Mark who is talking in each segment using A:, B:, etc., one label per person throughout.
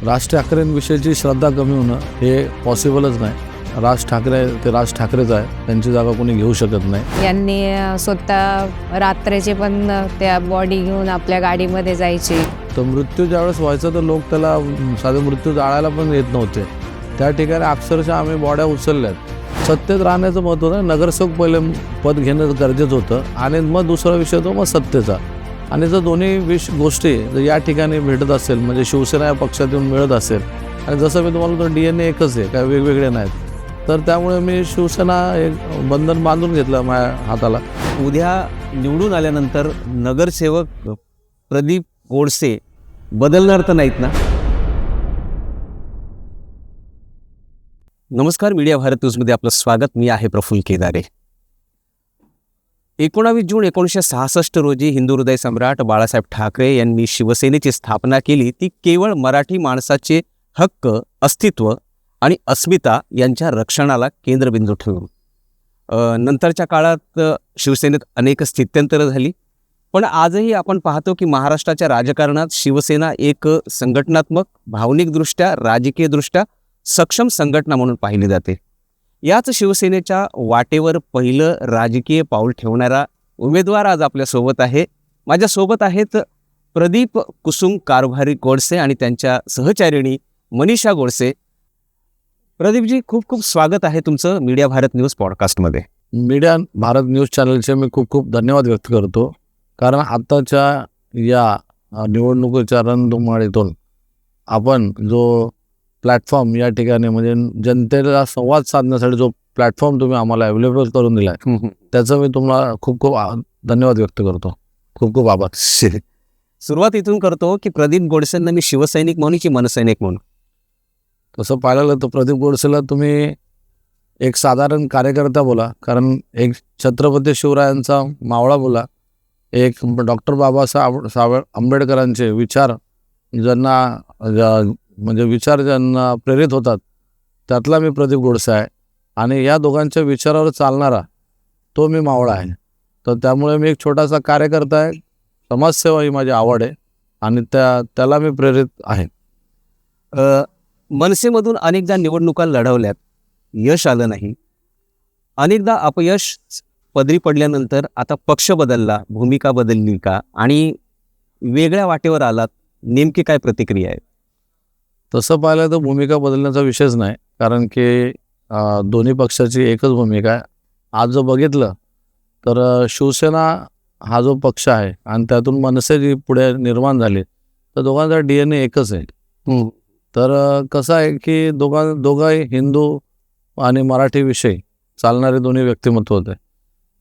A: राज ठाकरेंविषयीची श्रद्धा कमी होणं हे पॉसिबलच नाही. राज ठाकरे ते राज ठाकरेच आहे, त्यांची जागा कोणी घेऊ शकत नाही.
B: यांनी स्वतः रात्रीचे पण त्या बॉडी घेऊन आपल्या गाडीमध्ये जायचे.
A: तर मृत्यू ज्यावेळेस व्हायचा तर लोक त्याला साधे मृत्यू जाळायला पण येत नव्हते. त्या ठिकाणी अक्षरशः आम्ही बॉड्या उचलल्यात. सत्तेत राहण्याचं महत्त्व नाही, नगरसेवक पहिले पद घेणं गरजेचं होतं आणि मग दुसरा विषय तो मग सत्तेचा. आणि जर दोन्ही गोष्टी जर या ठिकाणी भेटत असेल, म्हणजे शिवसेना या पक्षातून मिळत असेल, आणि जसं मी तुम्हाला तर DNA एकच आहे, काय वेगवेगळे नाहीत, तर त्यामुळे मी शिवसेना एक बंधन बांधून घेतलं माझ्या हाताला.
C: उद्या निवडून आल्यानंतर नगरसेवक प्रदीप गोडसे बदलणार तर नाहीत ना? नमस्कार, मीडिया भारत न्यूजमध्ये आपलं स्वागत. मी आहे प्रफुल्ल केदारे. 19 जून 1966 रोजी हिंदू हृदय सम्राट बाळासाहेब ठाकरे यांनी शिवसेनेची स्थापना केली. ती केवळ मराठी माणसाचे हक्क, अस्तित्व आणि अस्मिता यांच्या रक्षणाला केंद्रबिंदू ठेवून. नंतरच्या काळात शिवसेनेत अनेक स्थित्यंतरं झाली, पण आजही आपण पाहतो की महाराष्ट्राच्या राजकारणात शिवसेना एक संघटनात्मक, भावनिकदृष्ट्या, राजकीयदृष्ट्या सक्षम संघटना म्हणून पाहिली जाते. याच शिवसेनेच्या वाटेवर पहिलं राजकीय पाऊल ठेवणारा उमेदवार आज आपल्यासोबत आहे. माझ्यासोबत आहेत प्रदीप कुसुम कारभारी गोडसे आणि त्यांच्या सहचारिणी मनीषा गोडसे. प्रदीपजी, खूप खूप स्वागत आहे तुमचं मीडिया भारत न्यूज पॉडकास्टमध्ये.
A: मीडिया भारत न्यूज चॅनलचे मी खूप खूप धन्यवाद व्यक्त करतो, कारण आत्ताच्या या निवडणुकीच्या रणधुमाळीतून आपण जो प्लॅटफॉर्म या ठिकाणी, म्हणजे जनतेला संवाद साधण्यासाठी जो प्लॅटफॉर्म तुम्ही आम्हाला अवेलेबल करून दिला आहे, त्याचं मी तुम्हाला खूप खूप धन्यवाद व्यक्त करतो. खूप खूप आभार.
C: सुरुवात इथून करतो की प्रदीप गोडसेंना मी शिवसैनिक म्हणून की मनसैनिक म्हणून?
A: तसं पाहायला गेलं तर प्रदीप गोडसेला तुम्ही एक साधारण कार्यकर्ता बोला, कारण एक छत्रपती शिवरायांचा मावळा बोला, एक डॉक्टर बाबासाहेब आंबेडकरांचे विचार म्हणजे विचार ज्यांना प्रेरित होतात, त्यातला मी प्रदीप गोडसे आहे. आणि या दोघांच्या विचारावर चालणारा तो मी मावळा आहे. तर त्यामुळे मी एक छोटासा कार्यकर्ता आहे. समाजसेवा ही माझी आवड आहे आणि त्याला मी प्रेरित आहे.
C: मनसेमधून अनेकदा निवडणुका लढवल्यात, यश आलं नाही. अनेकदा अपयश पदरी पडल्यानंतर आता पक्ष बदलला, भूमिका बदलली का आणि वेगळ्या वाटेवर आलात, नेमकी काय प्रतिक्रिया आहे?
A: तसं पाहिलं तर भूमिका बदलण्याचा विषयच नाही, कारण की दोन्ही पक्षाची एकच भूमिका आहे. आज जो बघितलं तर शिवसेना हा जो पक्ष आहे आणि त्यातून मनसे जी पुढे निर्माण झाली, तर दोघांचा DNA एकच आहे. तर कसं आहे की दोघाही हिंदू आणि मराठी विषयी चालणारे दोन्ही व्यक्तिमत्व होते.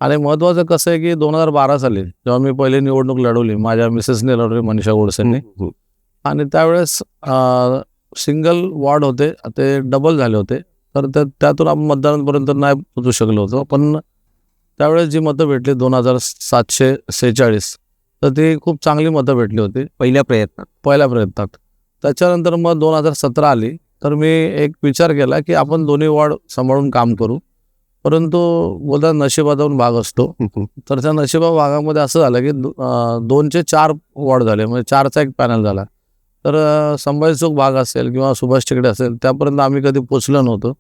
A: आणि महत्त्वाचं कसं आहे की 2012 साली जेव्हा मी पहिली निवडणूक लढवली, माझ्या मिसेसने लढवली, मनीषा गोडसेंनी, आणि त्यावेळेस सिंगल वॉर्ड होते, ते डबल झाले होते. तर त्यातून आपण मतदानापर्यंत नाही पोचू शकलो होतो. पण त्यावेळेस जी मतं भेटली 2746, तर ती खूप चांगली मतं भेटली होती पहिल्या प्रयत्नात. त्याच्यानंतर मग 2017 आली, तर मी एक विचार केला की आपण दोन्ही वॉर्ड सांभाळून काम करू. परंतु बोलतात नशिबातून भाग असतो. तर त्या नशिबा भागामध्ये असं झालं की 2चे 4 वॉर्ड झाले, म्हणजे 4चा एक पॅनल झाला. तर संभाजी चौक भाग असेल किंवा सुभाष टेकडे असेल, त्यापर्यंत आम्ही कधी पोचलो नव्हतो.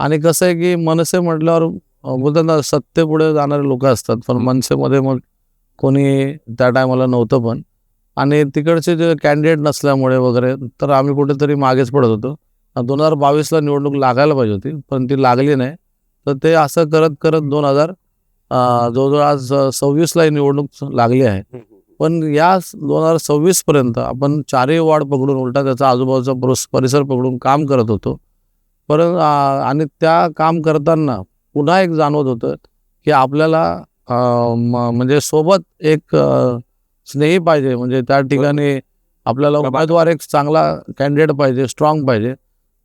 A: आणि कसं आहे की मनसे म्हटल्यावर बोलतात ना, सत्तेपुढे जाणारे लोक असतात, पण मनसेमध्ये मग कोणी त्या टायमाला नव्हतं. पण आणि तिकडचे जे कॅन्डिडेट नसल्यामुळे वगैरे, तर आम्ही कुठेतरी मागेच पडत होतो. 2022ला निवडणूक लागायला पाहिजे होती, पण ती लागली नाही. तर ते असं करत करत जवळजवळ आज 26ला ही निवडणूक लागली आहे. पण या 2026पर्यंत आपण 4ही वॉर्ड पकडून, उलटा त्याचा आजूबाजूचा परिसर पकडून काम करत होतो. आणि त्या काम करताना पुन्हा एक जाणवत होतं की आपल्याला म्हणजे सोबत एक स्नेही पाहिजे, म्हणजे त्या ठिकाणी आपल्याला उमेदवार एक चांगला कॅन्डिडेट पाहिजे, स्ट्रॉंग पाहिजे.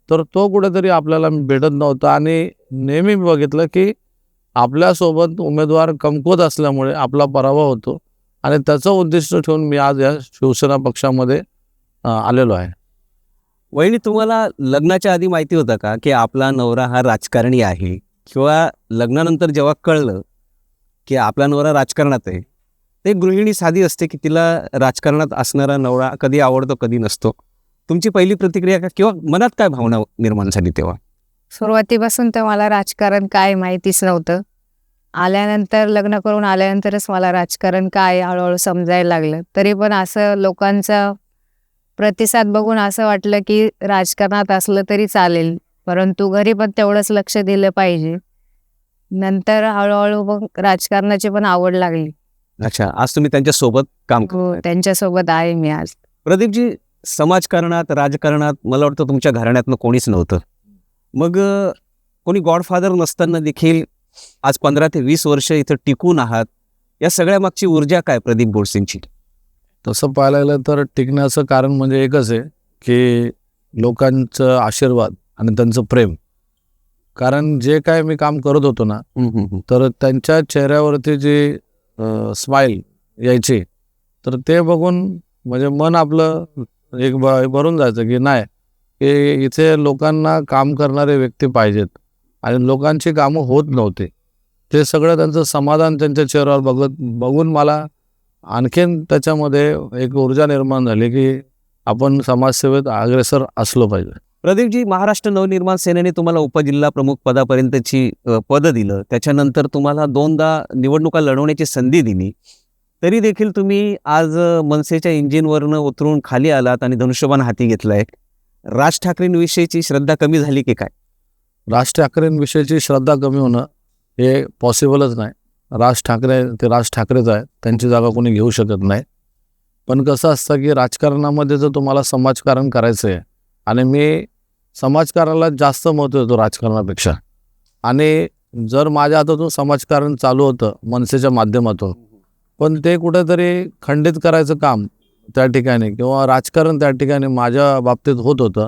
A: तर तो कुठेतरी आपल्याला भेटत नव्हता. आणि नेहमी मी बघितलं की आपल्यासोबत उमेदवार कमकुवत असल्यामुळे आपला पराभव होतो. आणि त्याचं उद्दिष्ट ठेवून मी आज या शिवसेना पक्षामध्ये आलेलो आहे.
C: वहिनी, तुम्हाला लग्नाच्या आधी माहिती होतं का की आपला नवरा हा राजकारणी आहे? किंवा लग्नानंतर जेव्हा कळलं की आपला नवरा राजकारणात आहे, ते गृहिणी साधी असते की तिला राजकारणात असणारा नवरा कधी आवडतो कधी नसतो. तुमची पहिली प्रतिक्रिया का किंवा मनात काय भावना निर्माण झाली तेव्हा?
B: सुरुवातीपासून तर मला राजकारण काय माहितीच नव्हतं. आल्यानंतर लग्न करून आल्यानंतरच मला राजकारण काय हळूहळू समजायला लागलं. तरी पण असं लोकांचा प्रतिसाद बघून असं वाटलं की राजकारणात असलं तरी चालेल, परंतु घरी पण तेवढंच लक्ष दिलं पाहिजे. नंतर हळूहळू मग राजकारणाची पण आवड लागली.
C: अच्छा, आज तुम्ही त्यांच्या सोबत काम करता.
B: हो, त्यांच्यासोबत आहे मी आज.
C: प्रदीपजी, समाजकारणात राजकारणात मला वाटतं तुमच्या घराण्यातनं कोणीच नव्हतं. मग कोणी गॉडफादर नसताना देखील आज 15 ते 20 वर्ष इथं टिकून आहात. या सगळ्या मागची ऊर्जा काय प्रदीप गोडसेंची?
A: तसं पाहायला गेलं तर टिकण्याचं कारण म्हणजे एकच आहे की लोकांचं आशीर्वाद आणि त्यांचं प्रेम. कारण जे काय मी काम करत होतो ना, तर त्यांच्या चेहऱ्यावरती जी स्माईल यायची, तर ते बघून म्हणजे मन आपलं एक भरून जायचं की नाही, की इथे लोकांना काम करणारे व्यक्ती पाहिजेत. आणि लोकांची कामं होत नव्हते. ते सगळं त्यांचं समाधान त्यांच्या चेहऱ्यावर बघून मला आणखीन त्याच्यामध्ये एक ऊर्जा निर्माण झाली की आपण समाजसेवेत अग्रेसर असलो पाहिजे.
C: प्रदीपजी, महाराष्ट्र नवनिर्माण सेनेने तुम्हाला उपजिल्हा प्रमुख पदापर्यंतची पद दिलं. त्याच्यानंतर तुम्हाला 2दा निवडणुका लढवण्याची संधी दिली. तरी देखील तुम्ही आज मनसेच्या इंजिनवरनं उतरून खाली आलात आणि धनुष्यबाण हाती घेतलाय. राज ठाकरेंविषयीची श्रद्धा कमी झाली की काय?
A: राज ठाकरेंविषयीची श्रद्धा कमी होणं हे पॉसिबलच नाही. राज ठाकरे ते राज ठाकरेच आहे, त्यांची जागा कोणी घेऊ शकत नाही. पण कसं असतं की राजकारणामध्ये जर तुम्हाला समाजकारण करायचं आहे, आणि मी समाजकारणाला जास्त महत्त्व देतो राजकारणापेक्षा, आणि जर माझ्या हातातून समाजकारण चालू होतं मनसेच्या माध्यमातून, पण ते कुठेतरी खंडित करायचं काम त्या ठिकाणी किंवा राजकारण त्या ठिकाणी माझ्या बाबतीत होत होतं.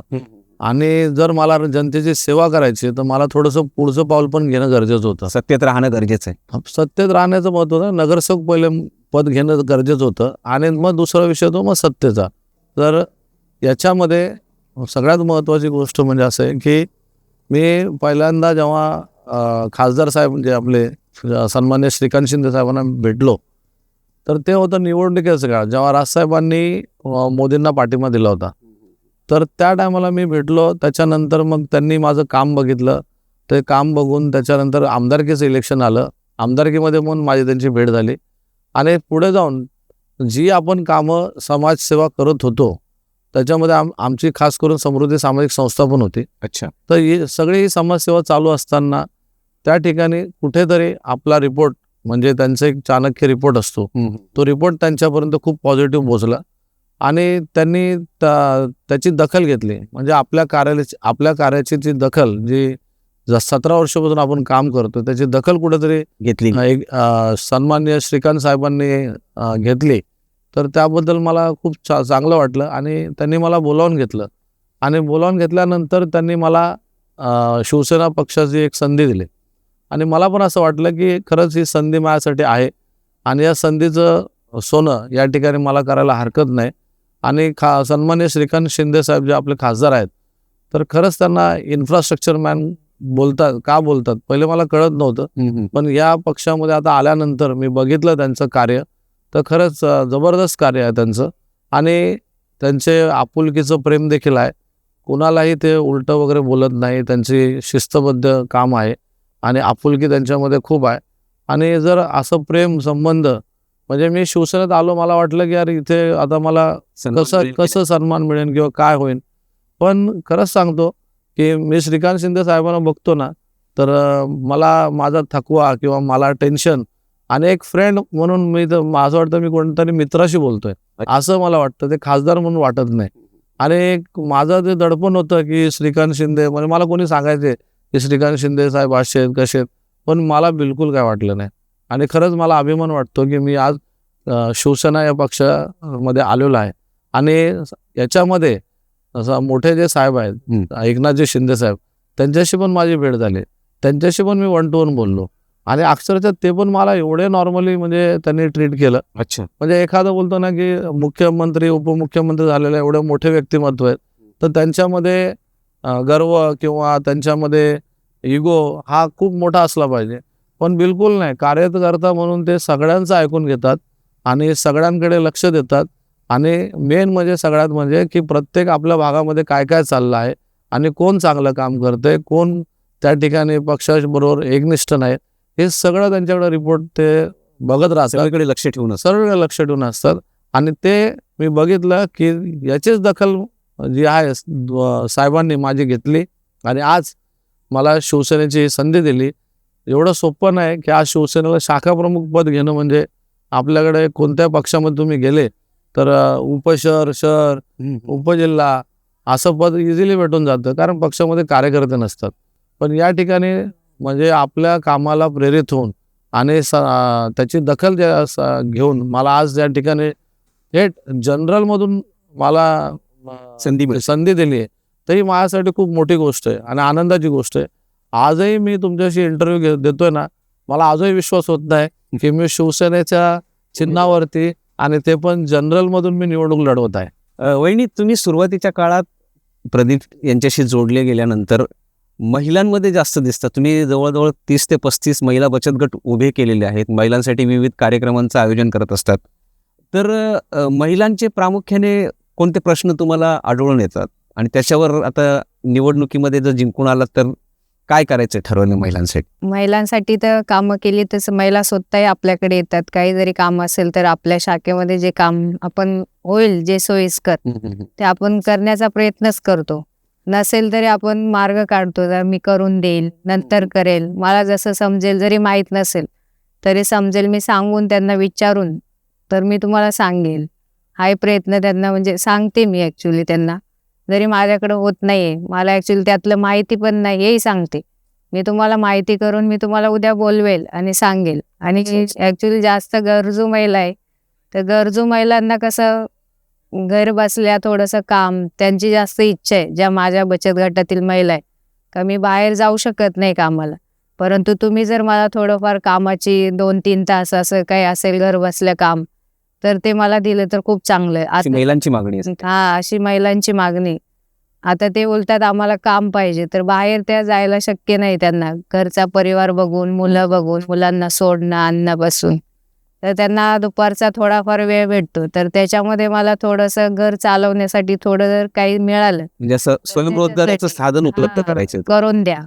A: आणि जर मला जनतेची सेवा करायची तर मला थोडंसं पुढचं पाऊल पण घेणं गरजेचं होतं.
C: सत्तेत राहणं गरजेचं आहे.
A: सत्तेत राहण्याचं महत्त्व होतं. नगरसेवक पहिले पद घेणं गरजेचं होतं आणि मग दुसरा विषय तो मग सत्तेचा. तर याच्यामध्ये सगळ्यात महत्त्वाची गोष्ट म्हणजे असं आहे की मी पहिल्यांदा जेव्हा खासदार साहेब म्हणजे आपले सन्मान्य श्रीकांत शिंदे साहेबांना भेटलो, तर ते होतं निवडणुकीचं काळ, जेव्हा राजसाहेबांनी मोदींना पाठिंबा दिला होता. तर त्या टायमाला मी भेटलो. त्याच्यानंतर मग त्यांनी माझं काम बघितलं. ते काम बघून त्याच्यानंतर आमदारकीचं इलेक्शन आलं. आमदारकीमध्ये पण माझी त्यांची भेट झाली. आणि पुढे जाऊन जी आपण कामं समाजसेवा करत होतो त्याच्यामध्ये आमची खास करून समृद्धी सामाजिक संस्था पण होती.
C: अच्छा.
A: तर ही सगळी समाजसेवा चालू असताना त्या ठिकाणी कुठेतरी आपला रिपोर्ट म्हणजे त्यांचा एक चाणक्य रिपोर्ट असतो, तो रिपोर्ट त्यांच्यापर्यंत खूप पॉझिटिव्ह पोचला आणि त्यांनी त्याची दखल घेतली. म्हणजे आपल्या कार्याची ती दखल जी 17 वर्षापासून आपण काम करतो त्याची दखल कुठेतरी
C: घेतली.
A: एक सन्माननीय श्रीकांत साहेबांनी घेतली. तर त्याबद्दल मला खूप चांगलं वाटलं आणि त्यांनी मला बोलावून घेतलं. आणि बोलावून घेतल्यानंतर त्यांनी मला शिवसेना पक्षाची एक संधी दिली. आणि मला पण असं वाटलं की खरंच ही संधी माझ्यासाठी आहे आणि या संधीचं सोनं या ठिकाणी मला करायला हरकत नाही. आणि सन्मान्य श्रीकांत शिंदे साहेब जे आपले खासदार आहेत, तर खरंच त्यांना इन्फ्रास्ट्रक्चर मॅन का बोलतात पहिले मला कळत नव्हतं. पण या पक्षामध्ये आता आल्यानंतर मी बघितलं त्यांचं कार्य, तर खरंच जबरदस्त कार्य आहे त्यांचं. आणि त्यांचे आपुलकीचं प्रेम देखील आहे. कुणालाही ते उलटं वगैरे बोलत नाही. त्यांची शिस्तबद्ध काम आहे आणि आपुलकी त्यांच्यामध्ये खूप आहे. आणि जर असं प्रेम संबंध म्हणजे मी शिवसेनेत आलो, मला वाटलं की यार इथे आता मला कसं सन्मान मिळेल किंवा काय होईल. पण खरंच सांगतो की मी श्रीकांत शिंदे साहेबांना बघतो ना, तर मला माझा थकवा किंवा मला टेन्शन आणि एक फ्रेंड म्हणून मी तर असं वाटतं मी कोणतरी मित्राशी बोलतोय असं मला वाटतं. ते खासदार म्हणून वाटत नाही. आणि एक माझं ते दडपण होतं की श्रीकांत शिंदे म्हणजे मला कोणी सांगायचे की श्रीकांत शिंदे साहेब असे आहेत कसे आहेत, पण मला बिलकुल काय वाटलं नाही. आणि खरंच मला अभिमान वाटतो की मी आज शिवसेना या पक्षामध्ये आलेलो आहे. आणि याच्यामध्ये असं मोठे जे साहेब आहेत एकनाथजी शिंदे साहेब, त्यांच्याशी पण माझी भेट झाली. त्यांच्याशी पण मी 1 to 1 बोललो आणि अक्षरशः ते पण मला एवढे नॉर्मली म्हणजे त्यांनी ट्रीट केलं.
C: अच्छा.
A: म्हणजे एखादं बोलतो ना की मुख्यमंत्री उपमुख्यमंत्री झालेले एवढे मोठे व्यक्तिमत्व आहेत, तर त्यांच्यामध्ये गर्व किंवा त्यांच्यामध्ये इगो हा खूप मोठा असला पाहिजे. पण बिलकुल नाही. कार्यकर्ता म्हणून ते सगळ्यांचं ऐकून घेतात आणि सगळ्यांकडे लक्ष देतात. आणि मेन म्हणजे सगळ्यात म्हणजे की प्रत्येक आपल्या भागामध्ये काय काय चाललं आहे आणि कोण चांगलं काम करतंय, कोण त्या ठिकाणी पक्षाबरोबर एकनिष्ठ नाही, हे सगळं त्यांच्याकडे रिपोर्ट ते बघत राहतात,
C: सगळीकडे लक्ष ठेवून
A: सर्व लक्ष ठेवून असतात. आणि ते मी बघितलं की याचीच दखल जी आहे साहेबांनी माझी घेतली आणि आज मला शिवसेनेची संधी दिली. एवढं सोपं नाही की आज शिवसेनेला शाखाप्रमुख पद घेणं म्हणजे आपल्याकडे कोणत्या पक्षामध्ये तुम्ही गेले तर उपशहर, शहर, उपजिल्हा असं पद इझिली भेटून जातं, कारण पक्षामध्ये कार्यकर्ते नसतात. पण या ठिकाणी म्हणजे आपल्या कामाला प्रेरित होऊन आणि त्याची दखल घेऊन मला आज या ठिकाणी थेट जनरलमधून मला संधी दिली आहे, तरी माझ्यासाठी खूप मोठी गोष्ट आहे आणि आनंदाची गोष्ट आहे. आजही मी तुमच्याशी इंटरव्ह्यू देतोय ना, मला आजही विश्वास होत नाही की मी शिवसेनेच्या चिन्हावरती आणि ते पण जनरलमधून मी निवडणूक लढवत आहे.
C: वहिनी, तुम्ही सुरुवातीच्या काळात प्रदीप यांच्याशी जोडले गेल्यानंतर महिलांमध्ये जास्त दिसतात. तुम्ही जवळजवळ 30 ते 35 महिला बचत गट उभे केलेले आहेत, महिलांसाठी विविध कार्यक्रमांचं आयोजन करत असतात. तर महिलांचे प्रामुख्याने कोणते प्रश्न तुम्हाला आढळून येतात आणि त्याच्यावर आता निवडणुकीमध्ये जर जिंकून आलात तर काय करायचं ठरवलं महिलांसाठी?
B: महिलांसाठी तर कामं केली तसं महिला स्वतःही आपल्याकडे येतात. काही जरी काम असेल तर आपल्या शाखेमध्ये जे काम आपण होईल जे सोयीस्कर ते आपण करण्याचा प्रयत्नच करतो. नसेल तरी आपण मार्ग काढतो, जर मी करून देईल, नंतर करेल, मला जसं समजेल, जरी माहीत नसेल तरी समजेल, मी सांगून त्यांना विचारून तर मी तुम्हाला सांगेल. हाही प्रयत्न त्यांना म्हणजे सांगते मी ॲक्च्युली त्यांना, जरी माझ्याकडे होत नाहीये, मला ॲक्च्युली त्यातलं माहिती पण नाही हेही सांगते. मी तुम्हाला माहिती करून मी तुम्हाला उद्या बोलवेल आणि सांगेल. आणि ॲक्च्युली जास्त गरजू महिला आहे, तर गरजू महिलांना कसं घर बसल्या थोडंसं काम, त्यांची जास्त इच्छा आहे, ज्या माझ्या बचत गटातील महिला आहे, का मी बाहेर जाऊ शकत नाही कामाला, परंतु तुम्ही जर मला थोडंफार कामाची 2-3 तास असं काही असेल घर बसल्या काम, तर ते मला दिलं तर खूप चांगलं आहे.
C: अशी महिलांची मागणी असते.
B: अशी महिलांची मागणी. आता ते बोलतात आम्हाला काम पाहिजे, तर बाहेर त्या जायला शक्य नाही त्यांना, घरचा परिवार बघून, मुलं बघून, मुलांना सोडणं आणण्यापासून. तर त्यांना दुपारचा थोडाफार वेळ भेटतो, तर त्याच्यामध्ये मला थोडंसं घर चालवण्यासाठी थोडं जर काही मिळालं
C: म्हणजे असं स्वयंरोजगाराचं साधन उपलब्ध करायचं.
B: करून द्या.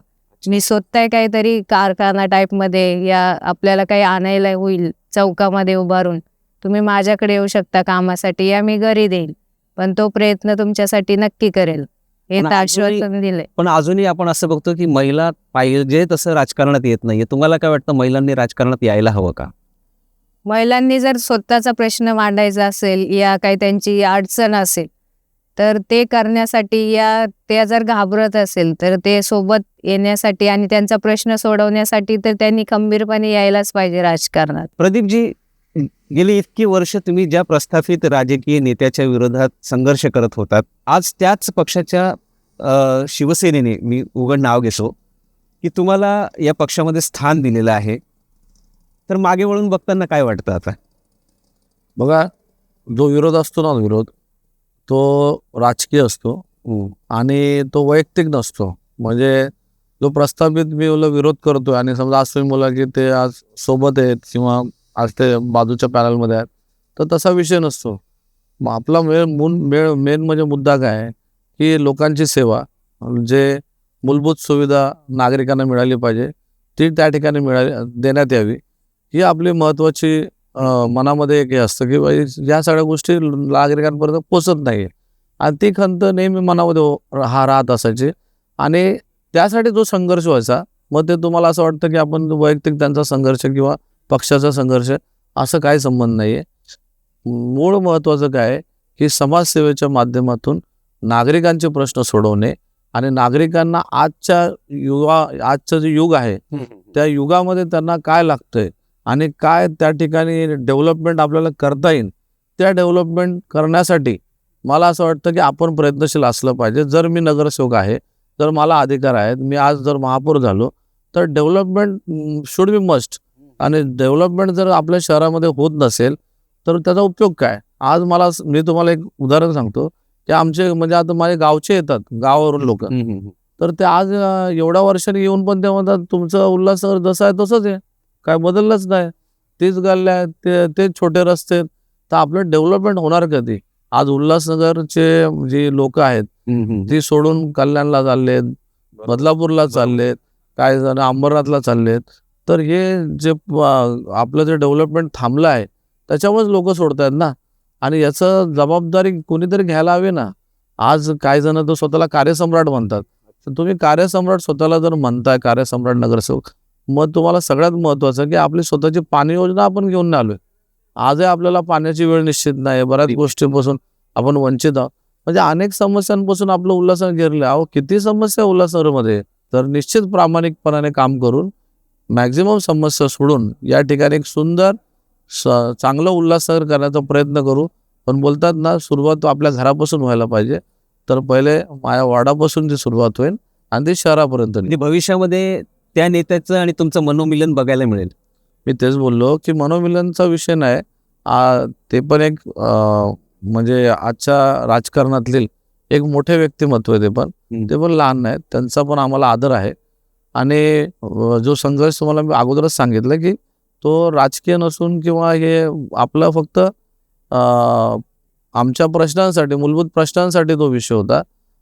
B: मी स्वतः काहीतरी कारखाना टाईपमध्ये या आपल्याला काही आणायला होईल चौकामध्ये उभारून, तुम्ही माझ्याकडे येऊ शकता कामासाठी, या मी घरी देईल, पण तो प्रयत्न तुमच्यासाठी नक्की करेल, हे तर आश्वासन दिलंय.
C: पण अजूनही आपण असं बघतो की महिला पाहिजे तसं राजकारणात येत नाहीये. तुम्हाला काय वाटतं, महिलांनी राजकारणात यायला हवं का?
B: महिलांनी जर स्वतःचा प्रश्न मांडायचा असेल या काही त्यांची अडचण असेल तर ते करण्यासाठी, या त्या जर घाबरत असेल तर ते सोबत येण्यासाठी आणि त्यांचा प्रश्न सोडवण्यासाठी तर त्यांनी खंबीरपणे यायलाच पाहिजे राजकारणात.
C: प्रदीपजी, गेली इतकी वर्ष तुम्ही ज्या प्रस्थापित राजकीय नेत्याच्या विरोधात संघर्ष करत होतात, आज त्याच पक्षाच्या शिवसेनेने, मी उघड नाव घेतो, की तुम्हाला या पक्षामध्ये स्थान दिलेलं आहे, तर मागे वळून बघताना काय वाटतं आता?
A: बघा, जो विरोध असतो ना, विरोध तो राजकीय असतो आणि तो वैयक्तिक नसतो. म्हणजे जो प्रस्थापित मी विरोध करतोय आणि समजा आज तुम्ही बोला की ते आज सोबत आहेत किंवा आज ते बाजूच्या पॅनलमध्ये आहेत, तर तसा विषय नसतो. मग आपला मेन म्हणजे मुद्दा काय आहे की लोकांची सेवा, जे मूलभूत सुविधा नागरिकांना मिळाली पाहिजे ती त्या ठिकाणी देण्यात यावी, ही आपली महत्त्वाची मनामध्ये एक हे असतं की बाई या सगळ्या गोष्टी नागरिकांपर्यंत पोचत नाही आहे, आणि ती खंत नेहमी मनामध्ये राहत असायची. आणि त्यासाठी जो संघर्ष व्हायचा, मग ते तुम्हाला असं वाटतं की आपण वैयक्तिक त्यांचा संघर्ष किंवा पक्षाचा संघर्ष, असं काही संबंध नाही आहे. मूळ महत्त्वाचं काय आहे की समाजसेवेच्या माध्यमातून नागरिकांचे प्रश्न सोडवणे आणि नागरिकांना आजचं जे युग आहे त्या युगामध्ये त्यांना काय लागतंय आणि काय त्या ठिकाणी डेव्हलपमेंट आपल्याला करता येईल, त्या डेव्हलपमेंट करण्यासाठी मला असं वाटतं की आपण प्रयत्नशील असलं पाहिजे. जर मी नगरसेवक आहे, जर मला अधिकार आहेत, मी आज जर महापौर झालो, तर डेव्हलपमेंट शुड बी मस्ट. आणि डेव्हलपमेंट जर आपल्या शहरामध्ये होत नसेल तर त्याचा उपयोग काय? आज मी तुम्हाला एक उदाहरण सांगतो की आमचे म्हणजे आता माझे गावचे येतात, गावावरून लोक, तर ते आज एवढ्या वर्षांनी येऊन पण ते म्हणतात तुमचं उल्हासनगर जसं आहे तसंच आहे, काय बदललंच नाही, तीच गल्ल्या आहेत, ते छोटे रस्ते, तर आपलं डेव्हलपमेंट होणार कधी? आज उल्हासनगरचे जे लोक आहेत ती सोडून कल्याणला चाललेत, बदलापूरला चाललेत, काही जण अंबरनाथला चाललेत. तर हे जे आपलं जे डेव्हलपमेंट थांबलं आहे त्याच्यामुळेच लोक सोडतायत ना. आणि याचं जबाबदारी कोणीतरी घ्यायला हवी ना. आज काही जण तर स्वतःला कार्यसम्राट म्हणतात. तर तुम्ही कार्यसम्राट स्वतःला जर म्हणताय, कार्यसम्राट नगरसेवक, मग तुम्हाला सगळ्यात महत्वाचं की आपली स्वतःची पाणी योजना आपण घेऊन नाही आलोय. आजही आपल्याला पाण्याची वेळ निश्चित नाही, बऱ्याच गोष्टींपासून आपण वंचित आहोत. म्हणजे अनेक समस्यांपासून आपलं उल्हासनगर घेरलं. अहो किती समस्या आहे उल्हासनगरमध्ये. तर निश्चित प्रामाणिकपणाने काम करून मॅक्झिमम समस्या सोडून या ठिकाणी एक सुंदर चांगलं उल्हासनगर करण्याचा प्रयत्न करू. पण बोलतात ना, सुरुवात आपल्या घरापासून व्हायला पाहिजे. तर पहिले माझ्या वाडापासून ती सुरुवात होईल आणि ती शहरापर्यंत नेईल.
C: म्हणजे भविष्यामध्ये त्या नेत्याचं आणि तुमचं मनोमिलन बघायला मिळेल.
A: मी तेच बोललो की मनोमिलनचा विषय नाही. ते पण एक म्हणजे आजच्या राजकारणातील एक मोठे व्यक्तिमत्व आहे. ते पण लहान नाहीत. त्यांचा पण आम्हाला आदर आहे. आणि जो संघर्ष तुम्हाला मी अगोदरच सांगितलं की तो राजकीय नसून किंवा हे आपलं फक्त आमच्या प्रश्नांसाठी, मूलभूत प्रश्नांसाठी तो विषय होता.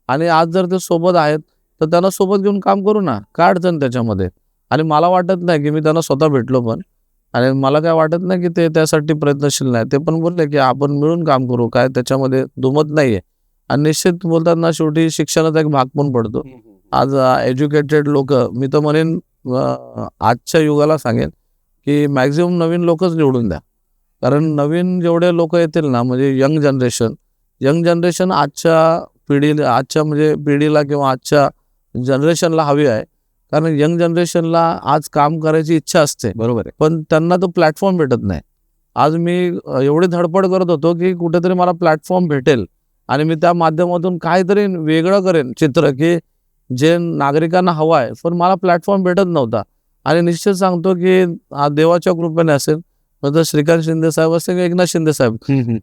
A: आणि आज जर ते सोबत आहेत तर त्यांना सोबत घेऊन काम करू ना. काय अडचण त्याच्यामध्ये. आणि मला वाटत नाही की मी त्यांना स्वतः भेटलो पण, आणि मला काय वाटत नाही की ते त्यासाठी प्रयत्नशील नाही. ते पण बोलले की आपण मिळून काम करू, काय त्याच्यामध्ये दुमत नाहीये. आणि निश्चित बोलतात ना, शेवटी शिक्षणाचा एक भाग पण पडतो. आज एज्युकेटेड लोक, मी तर म्हणेन आजच्या युगाला सांगेन की मॅक्झिमम नवीन लोकच निवडून द्या. कारण नवीन जेवढे लोक येतील ना, म्हणजे यंग जनरेशन आजच्या म्हणजे पिढीला किंवा आजच्या जनरेशनला हवी आहे. कारण यंग जनरेशनला आज काम करायची इच्छा असते,
C: बरोबर आहे.
A: पण त्यांना तो प्लॅटफॉर्म भेटत नाही. आज मी एवढी धडपड करत होतो की कुठेतरी मला प्लॅटफॉर्म भेटेल आणि मी त्या माध्यमातून काहीतरी वेगळं करेन चित्र, की जे नागरिकांना हवं आहे, पण मला प्लॅटफॉर्म भेटत नव्हता. आणि निश्चित सांगतो की देवाच्या कृपेने असेल, तर श्रीकांत शिंदे साहेब असतील किंवा एकनाथ शिंदे साहेब,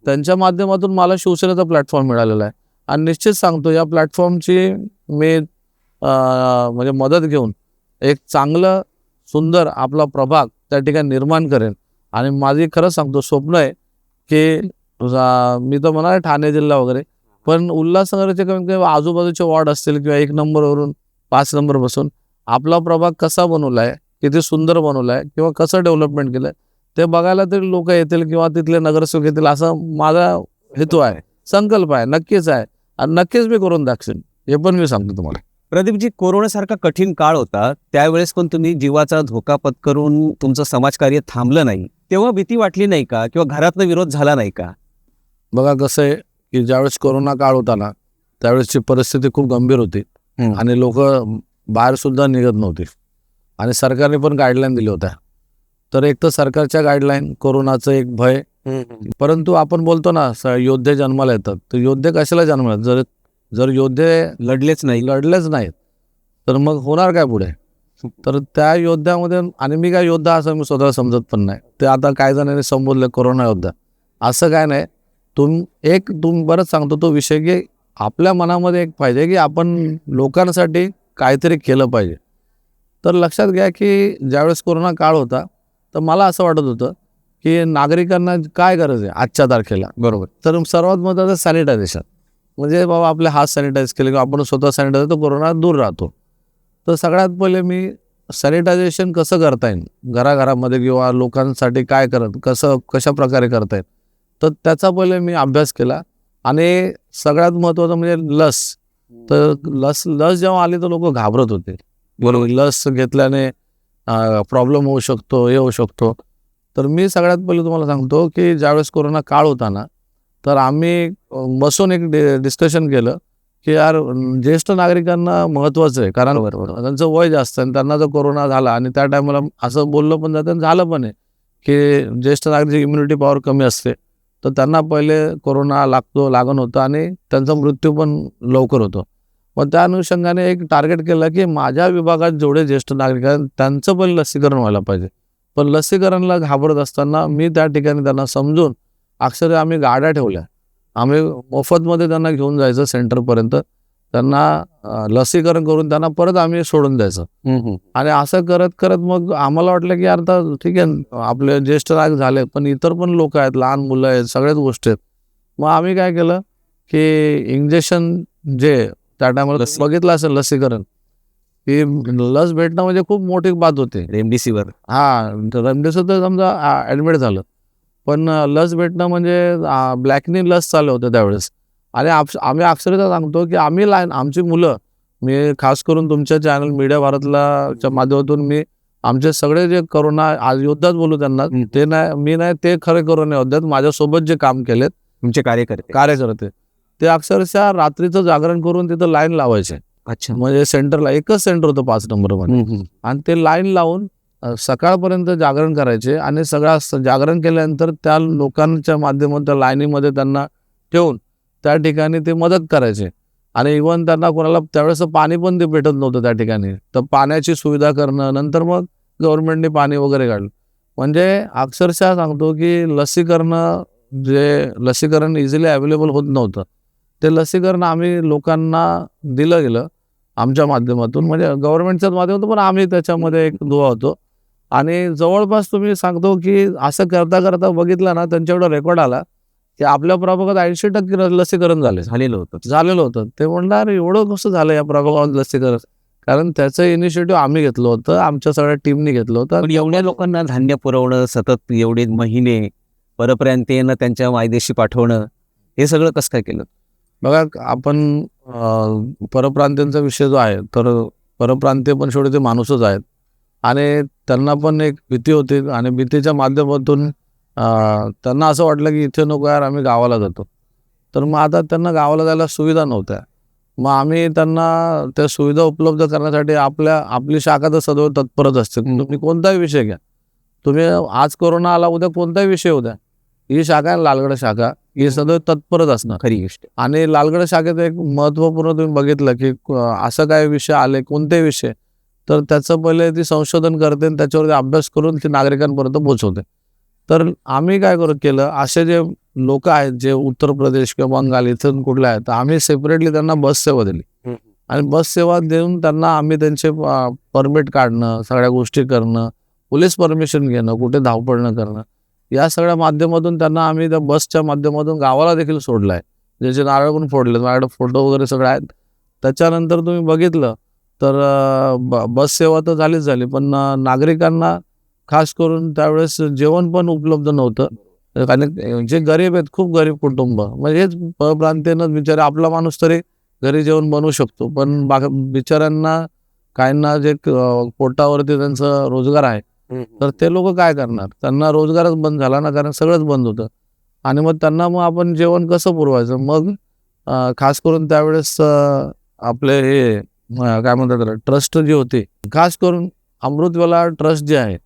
A: त्यांच्या माध्यमातून मला शिवसेनेचा प्लॅटफॉर्म मिळालेला आहे. आणि निश्चित सांगतो या प्लॅटफॉर्मची मी म्हणजे मदत घेऊन एक चांगलं सुंदर आपला प्रभाग त्या ठिकाणी निर्माण करेन. आणि माझी खरंच सांगतो स्वप्न आहे की मी तर म्हणाले ठाणे जिल्हा वगैरे, पण उल्हासनगरचे कमीत कमी आजूबाजूचे वॉर्ड असतील किंवा 1 नंबरवरून 5 नंबर बसून आपला प्रभाग कसा बनवला आहे, किती सुंदर बनवला आहे किंवा कसं डेव्हलपमेंट केलं आहे ते बघायला तरी लोक येतील किंवा तिथले नगरसेवक येतील, असं माझा हेतू आहे, संकल्प आहे, नक्कीच आहे. आणि नक्कीच मी करून दाखवेन, हे पण मी सांगतो तुम्हाला.
C: प्रदीपजी, कोरोनासारखा कठीण काळ होता, त्यावेळेस पण तुम्ही जीवाचा धोका पत्करून तुमचं समाजकार्य थांबलं नाही, तेव्हा भीती वाटली नाही का, किंवा घरातनं विरोध झाला नाही का?
A: बघा कसं आहे की ज्यावेळेस कोरोना काळ होता ना, त्यावेळेसची परिस्थिती खूप गंभीर होती आणि लोक बाहेर सुद्धा निघत नव्हते. आणि सरकारने पण गाईडलाईन दिल्या होत्या. तर एक तर सरकारच्या गाईडलाईन, कोरोनाचं एक भय. परंतु आपण बोलतो ना, योद्धे जन्माला येतात. तर योद्धे कशाला जन्माला? जर योद्धे लढलेच नाहीत तर मग होणार काय पुढे? तर त्या योद्ध्यामध्ये, आणि मी काय योद्धा असं मी स्वतःला समजत पण नाही. ते आता काय जणांनी संबोधले कोरोना योद्धा, असं काय नाही. तुम्ही बरंच सांगतो तो विषय की आपल्या मनामध्ये एक पाहिजे की आपण लोकांसाठी काहीतरी केलं पाहिजे. तर लक्षात घ्या की ज्यावेळेस कोरोना काळ होता तर मला असं वाटत होतं की नागरिकांना काय गरज आहे आजच्या तारखेला, बरोबर. तर सर्वात महत्त्वाचं सॅनिटायझेशन. म्हणजे बाबा आपले हात सॅनिटाईज केले किंवा आपण स्वतः सॅनिटाईज, तर कोरोना दूर राहतो. तर सगळ्यात पहिले मी सॅनिटायझेशन कसं करता येईल घराघरामध्ये किंवा लोकांसाठी काय कशा प्रकारे करता येईल, तर त्याचा पहिले मी अभ्यास केला. आणि सगळ्यात महत्त्वाचं म्हणजे लस. तर लस जेव्हा आली तर लोक घाबरत होते, बरोबर. लस घेतल्याने प्रॉब्लेम होऊ शकतो, हे होऊ शकतो. तर मी सगळ्यात पहिले तुम्हाला सांगतो की ज्यावेळेस कोरोना काळ होता ना, तर आम्ही बसून एक डिस्कशन केलं की यार ज्येष्ठ नागरिकांना महत्त्वाचं आहे, कारण त्यांचं वय जास्त आहे. त्यांना जर कोरोना झाला, आणि त्या टायमाला असं बोललं पण जातं, झालं पण आहे की ज्येष्ठ नागरिक इम्युनिटी पॉवर कमी असते, तर त्यांना पहिले कोरोना लागण होतं आणि त्यांचा मृत्यू पण लवकर होतो. मग त्या अनुषंगाने एक टार्गेट केलं की माझ्या विभागात जेवढे ज्येष्ठ नागरिक आहेत त्यांचं पण लसीकरण व्हायला पाहिजे. पण लसीकरणला घाबरत असताना मी त्या ठिकाणी त्यांना समजून अक्षरशः आम्ही गाड्या ठेवल्या. आम्ही मोफतमध्ये त्यांना घेऊन जायचं सेंटरपर्यंत, त्यांना लसीकरण करून त्यांना परत आम्ही सोडून द्यायचं. आणि असं करत करत मग आम्हाला वाटलं की आता ठीक आहे, आपले ज्येष्ठ नागरिक झाले, पण इतर पण लोक आहेत, लहान मुलं आहेत, सगळ्याच गोष्टी आहेत. मग आम्ही काय केलं की इंजेक्शन जे त्या टायमाला बघितलं असेल लसीकरण, की लस भेटणं म्हणजे खूप मोठी बात होते.
C: रेमडेसिवीर.
A: रेमडेसिवीर तर समजा ॲडमिट झालं, पण लस भेटणं म्हणजे ब्लॅकनी लस चालू होतं त्यावेळेस. आणि आम्ही अक्षरशः सांगतो की आम्ही आमची मुलं, मी खास करून तुमच्या चॅनल मीडिया भारतला माध्यमातून मी आमचे सगळे जे करोना आज योद्धाच बोलू त्यांना, ते नाही मी नाही, ते खरे करोना योद्धात माझ्यासोबत जे काम केलेत
C: तुमचे
A: कार्यकर्ते, ते अक्षरशः रात्रीचं जागरण करून तिथं लाईन लावायचे.
C: अच्छा.
A: म्हणजे सेंटरला एकच सेंटर होतं 5 नंबरमध्ये, आणि ते लाईन लावून सकाळपर्यंत जागरण करायचे. आणि जागरण केल्यानंतर त्या लोकांच्या माध्यमातून त्या लाईनीमध्ये त्यांना ठेवून त्या ठिकाणी ते मदत करायचे. आणि इव्हन त्यांना कोणाला त्यावेळेस पाणी पण ते भेटत नव्हतं त्या ठिकाणी, तर पाण्याची सुविधा करणं. नंतर मग गव्हर्नमेंटने पाणी वगैरे काढलं. म्हणजे अक्षरशः सांगतो की लसीकरण इझिली अवेलेबल होत नव्हतं, ते लसीकरण आम्ही लोकांना दिलं गेलं आमच्या माध्यमातून, म्हणजे गव्हर्नमेंटच्याच माध्यमातून, पण आम्ही त्याच्यामध्ये एक दुवा होतो. आणि जवळपास तुम्ही सांगतो की असं करता करता बघितलं ना, त्यांच्याकडं रेकॉर्ड आला की आपल्या प्रभागात 80% लसीकरण झालेलं होतं. ते म्हणणार एवढं कसं झालं या प्रभागात लसीकरण, कारण त्याचं इनिशिएटिव्ह आम्ही घेतलं होतं, आमच्या सगळ्या टीमनी घेतलं होतं.
C: पण एवढ्या लोकांना धान्य पुरवणं, सतत एवढे महिने परप्रांत येणं, त्यांच्या मायदेशी पाठवणं, हे सगळं कसं काय केलं?
A: बघा, आपण परप्रांतीयांचा विषय जो आहे, तर परप्रांतीय पण शेवटी ते माणूसच आहेत, आणि त्यांना पण एक भीती होती. आणि भीतीच्या माध्यमातून त्यांना असं वाटलं की इथे नको यार, आम्ही गावाला जातो. तर मग आता त्यांना गावाला जायला सुविधा नव्हत्या. मग आम्ही त्यांना त्या सुविधा उपलब्ध करण्यासाठी आपली शाखा तर सदैव तत्परच असते. तुम्ही कोणताही विषय घ्या, तुम्ही आज कोरोना आला, उद्या कोणताही विषय होत्या, ही शाखा आहे लालगड शाखा, ही सदैव तत्परच असणार.
C: खरी गोष्ट.
A: आणि लालगड शाखेत एक महत्त्वपूर्ण तुम्ही बघितलं की असं काय विषय आले, कोणते विषय, तर त्याचं पहिले ती संशोधन करते आणि त्याच्यावरती अभ्यास करून ती नागरिकांपर्यंत पोहोचवते. तर आम्ही काय केलं, असे जे लोक आहेत जे उत्तर प्रदेश किंवा बंगाल इथून कुठले आहेत, तर आम्ही सेपरेटली त्यांना बस सेवा दिली. आणि बस सेवा देऊन त्यांना आम्ही त्यांचे परमिट काढणं, सगळ्या गोष्टी करणं, पोलीस परमिशन घेणं, कुठे धावपळ न करणं, या सगळ्या माध्यमातून त्यांना आम्ही त्या बसच्या माध्यमातून गावाला देखील सोडलं आहे. ज्याचे नारळ पण फोडले, माझ्याकडे फोटो वगैरे सगळे आहेत. त्याच्यानंतर तुम्ही बघितलं तर बस सेवा तर झाली, पण नागरिकांना खास करून त्यावेळेस जेवण पण उपलब्ध नव्हतं. आणि जे गरीब आहेत, खूप गरीब कुटुंब, म्हणजे हेच परप्रांतीयच बिचारे, आपला माणूस तरी घरी जेवण बनवू शकतो, पण बिचाऱ्यांना काहींना जे पोटावरती त्यांचा रोजगार आहे, तर ते लोक काय करणार, त्यांना रोजगारच बंद झाला ना, कारण सगळंच बंद होतं. आणि मग त्यांना मग आपण जेवण कसं पुरवायचं. मग खास करून त्यावेळेस आपले हे काय म्हणतात त्याला, ट्रस्ट जी होती, खास करून अमृतवेला ट्रस्ट जे आहे,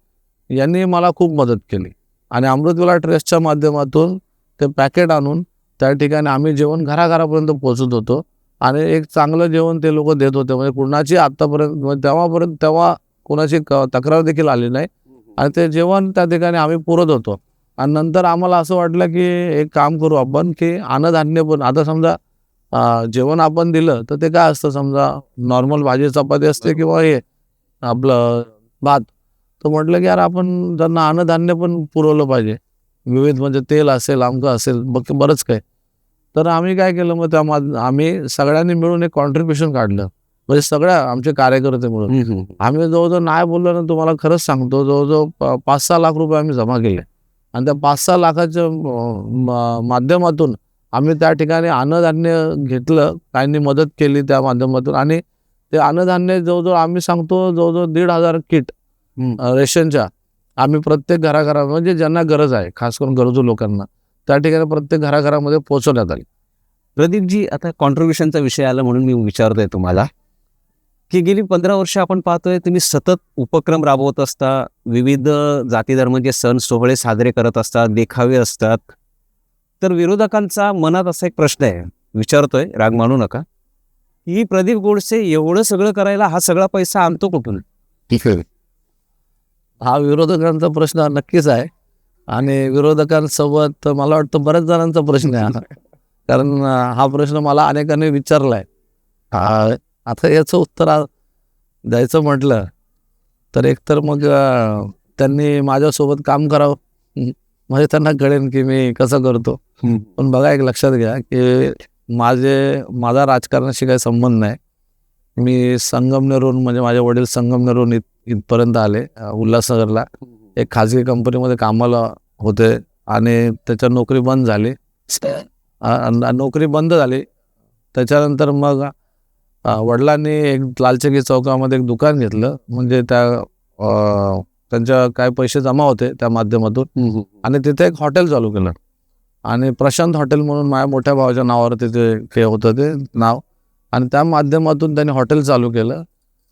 A: यांनी मला खूप मदत केली. आणि अमृतवेला ट्रस्टच्या माध्यमातून ते पॅकेट आणून त्या ठिकाणी आम्ही जेवण घराघरापर्यंत पोहोचत होतो. आणि एक चांगलं जेवण ते लोक देत होते, म्हणजे कुणाची आत्तापर्यंत तेव्हा कोणाची तक्रार देखील आली नाही. आणि ते जेवण त्या ठिकाणी आम्ही पुरत होतो. आणि नंतर आम्हाला असं वाटलं की एक काम करू आपण, की अन्नधान्य पण, आता समजा जेवण आपण दिलं तर ते काय असतं, समजा नॉर्मल भाजी चपाती असते किंवा हे आपलं भात, तर म्हटलं की यार आपण त्यांना अन्नधान्य पण पुरवलं पाहिजे, विविध, म्हणजे तेल असेल, आमकं असेल, बरंच काय. तर आम्ही काय केलं, मग आम्ही सगळ्यांनी मिळून एक कॉन्ट्रीब्युशन काढलं, म्हणजे सगळ्या आमचे कार्यकर्ते मिळून आम्ही जवळजवळ, नाही बोललो ना तुम्हाला, खरंच सांगतो, जवळजवळ 5-6 लाख रुपये आम्ही जमा केले. आणि त्या 5-6 लाखाच्या माध्यमातून आम्ही त्या ठिकाणी अन्नधान्य घेतलं, काहींनी मदत केली त्या माध्यमातून. आणि ते अन्नधान्य जवळजवळ आम्ही सांगतो, जवळजवळ 1,500 किट रेशनच्या आम्ही प्रत्येक घराघरा, म्हणजे ज्यांना गरज आहे, खास करून गरजू लोकांना, त्या ठिकाणी प्रत्येक घराघरामध्ये पोहोचवण्यात आली.
C: प्रदीपजी, आता कॉन्ट्रीब्युशनचा विषय आला म्हणून मी विचारतोय तुम्हाला, की गेली 15 वर्ष आपण पाहतोय तुम्ही सतत उपक्रम राबवत असता, विविध जाती धर्माचे सण सोहळे साजरे करत असतात, देखावे असतात. तर विरोधकांचा मनात असा एक प्रश्न आहे, विचारतोय, राग मानू नका, की प्रदीप गोडसे एवढं सगळं करायला हा सगळा पैसा आणतो कुठून?
A: हा विरोधकांचा प्रश्न नक्कीच आहे. आणि विरोधकांसोबत मला वाटतं बऱ्याच जणांचा प्रश्न आहे हा. कारण हा प्रश्न मला अनेकांनी विचारला आहे. आता याचं उत्तर द्यायचं म्हटलं तर एकतर मग त्यांनी माझ्यासोबत काम करावं, म्हणजे त्यांना कळेल की मी कसं करतो. पण बघा, एक लक्षात घ्या की माझा राजकारणाशी काही संबंध नाही. मी संगमनेरहून, म्हणजे माझे वडील संगमनेरहून इथपर्यंत आले, उल्हासनगरला एक खाजगी कंपनीमध्ये कामाला होते आणि त्याच्या नोकरी बंद झाली. नोकरी बंद झाली त्याच्यानंतर मग वडिलांनी एक लालचगी चौकामध्ये एक दुकान घेतलं. म्हणजे त्यांच्या काय पैसे जमा होते त्या माध्यमातून, आणि तिथे एक हॉटेल चालू केलं. आणि प्रशांत हॉटेल म्हणून माझ्या मोठ्या भावाच्या नावावर तिथे होतं ते नाव, आणि त्या माध्यमातून त्यांनी हॉटेल चालू केलं.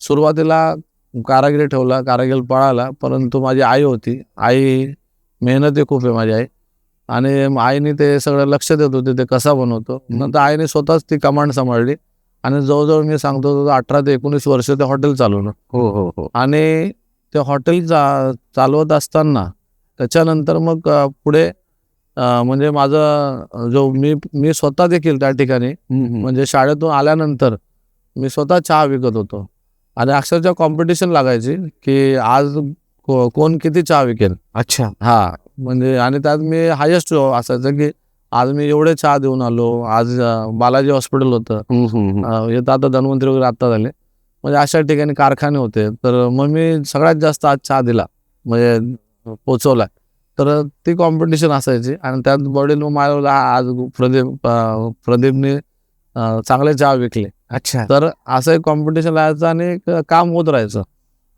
A: सुरुवातीला कारागिरी ठेवला, कारागीर पळाला, परंतु माझी आई होती, आई मेहनती खूप आहे माझी आई, आणि आईने ते सगळं लक्ष देत होते ते कसा बनवतो. नंतर आईने स्वतःच ती कमांड सांभाळली आणि जवळजवळ मी सांगतो 18 ते 19 वर्ष ते हॉटेल चालवलं.
C: हो हो हो.
A: आणि ते हॉटेल चालवत असताना त्याच्यानंतर मग पुढे म्हणजे माझं मी स्वतः देखील त्या ठिकाणी, म्हणजे शाळेतून आल्यानंतर मी स्वतः चहा विकत होतो. आणि अक्षरशः कॉम्पिटिशन लागायची की आज कोण किती चहा विकेल.
C: अच्छा.
A: हा, म्हणजे आणि त्यात मी हायेस्ट असायचं की आज मी एवढे चहा देऊन आलो. आज बालाजी हॉस्पिटल होतं, येतं आता धन्वंतरी वगैरे आत्ता झाले, म्हणजे अशा ठिकाणी कारखाने होते. तर मग मी सगळ्यात जास्त आज चहा दिला, म्हणजे पोचवला. तर ती कॉम्पिटिशन असायची. आणि त्यात वडील मला आज प्रदीपने चांगले चहा विकले.
C: अच्छा.
A: तर असं एक कॉम्पिटिशन राहायचं आणि काम होत राहायचं.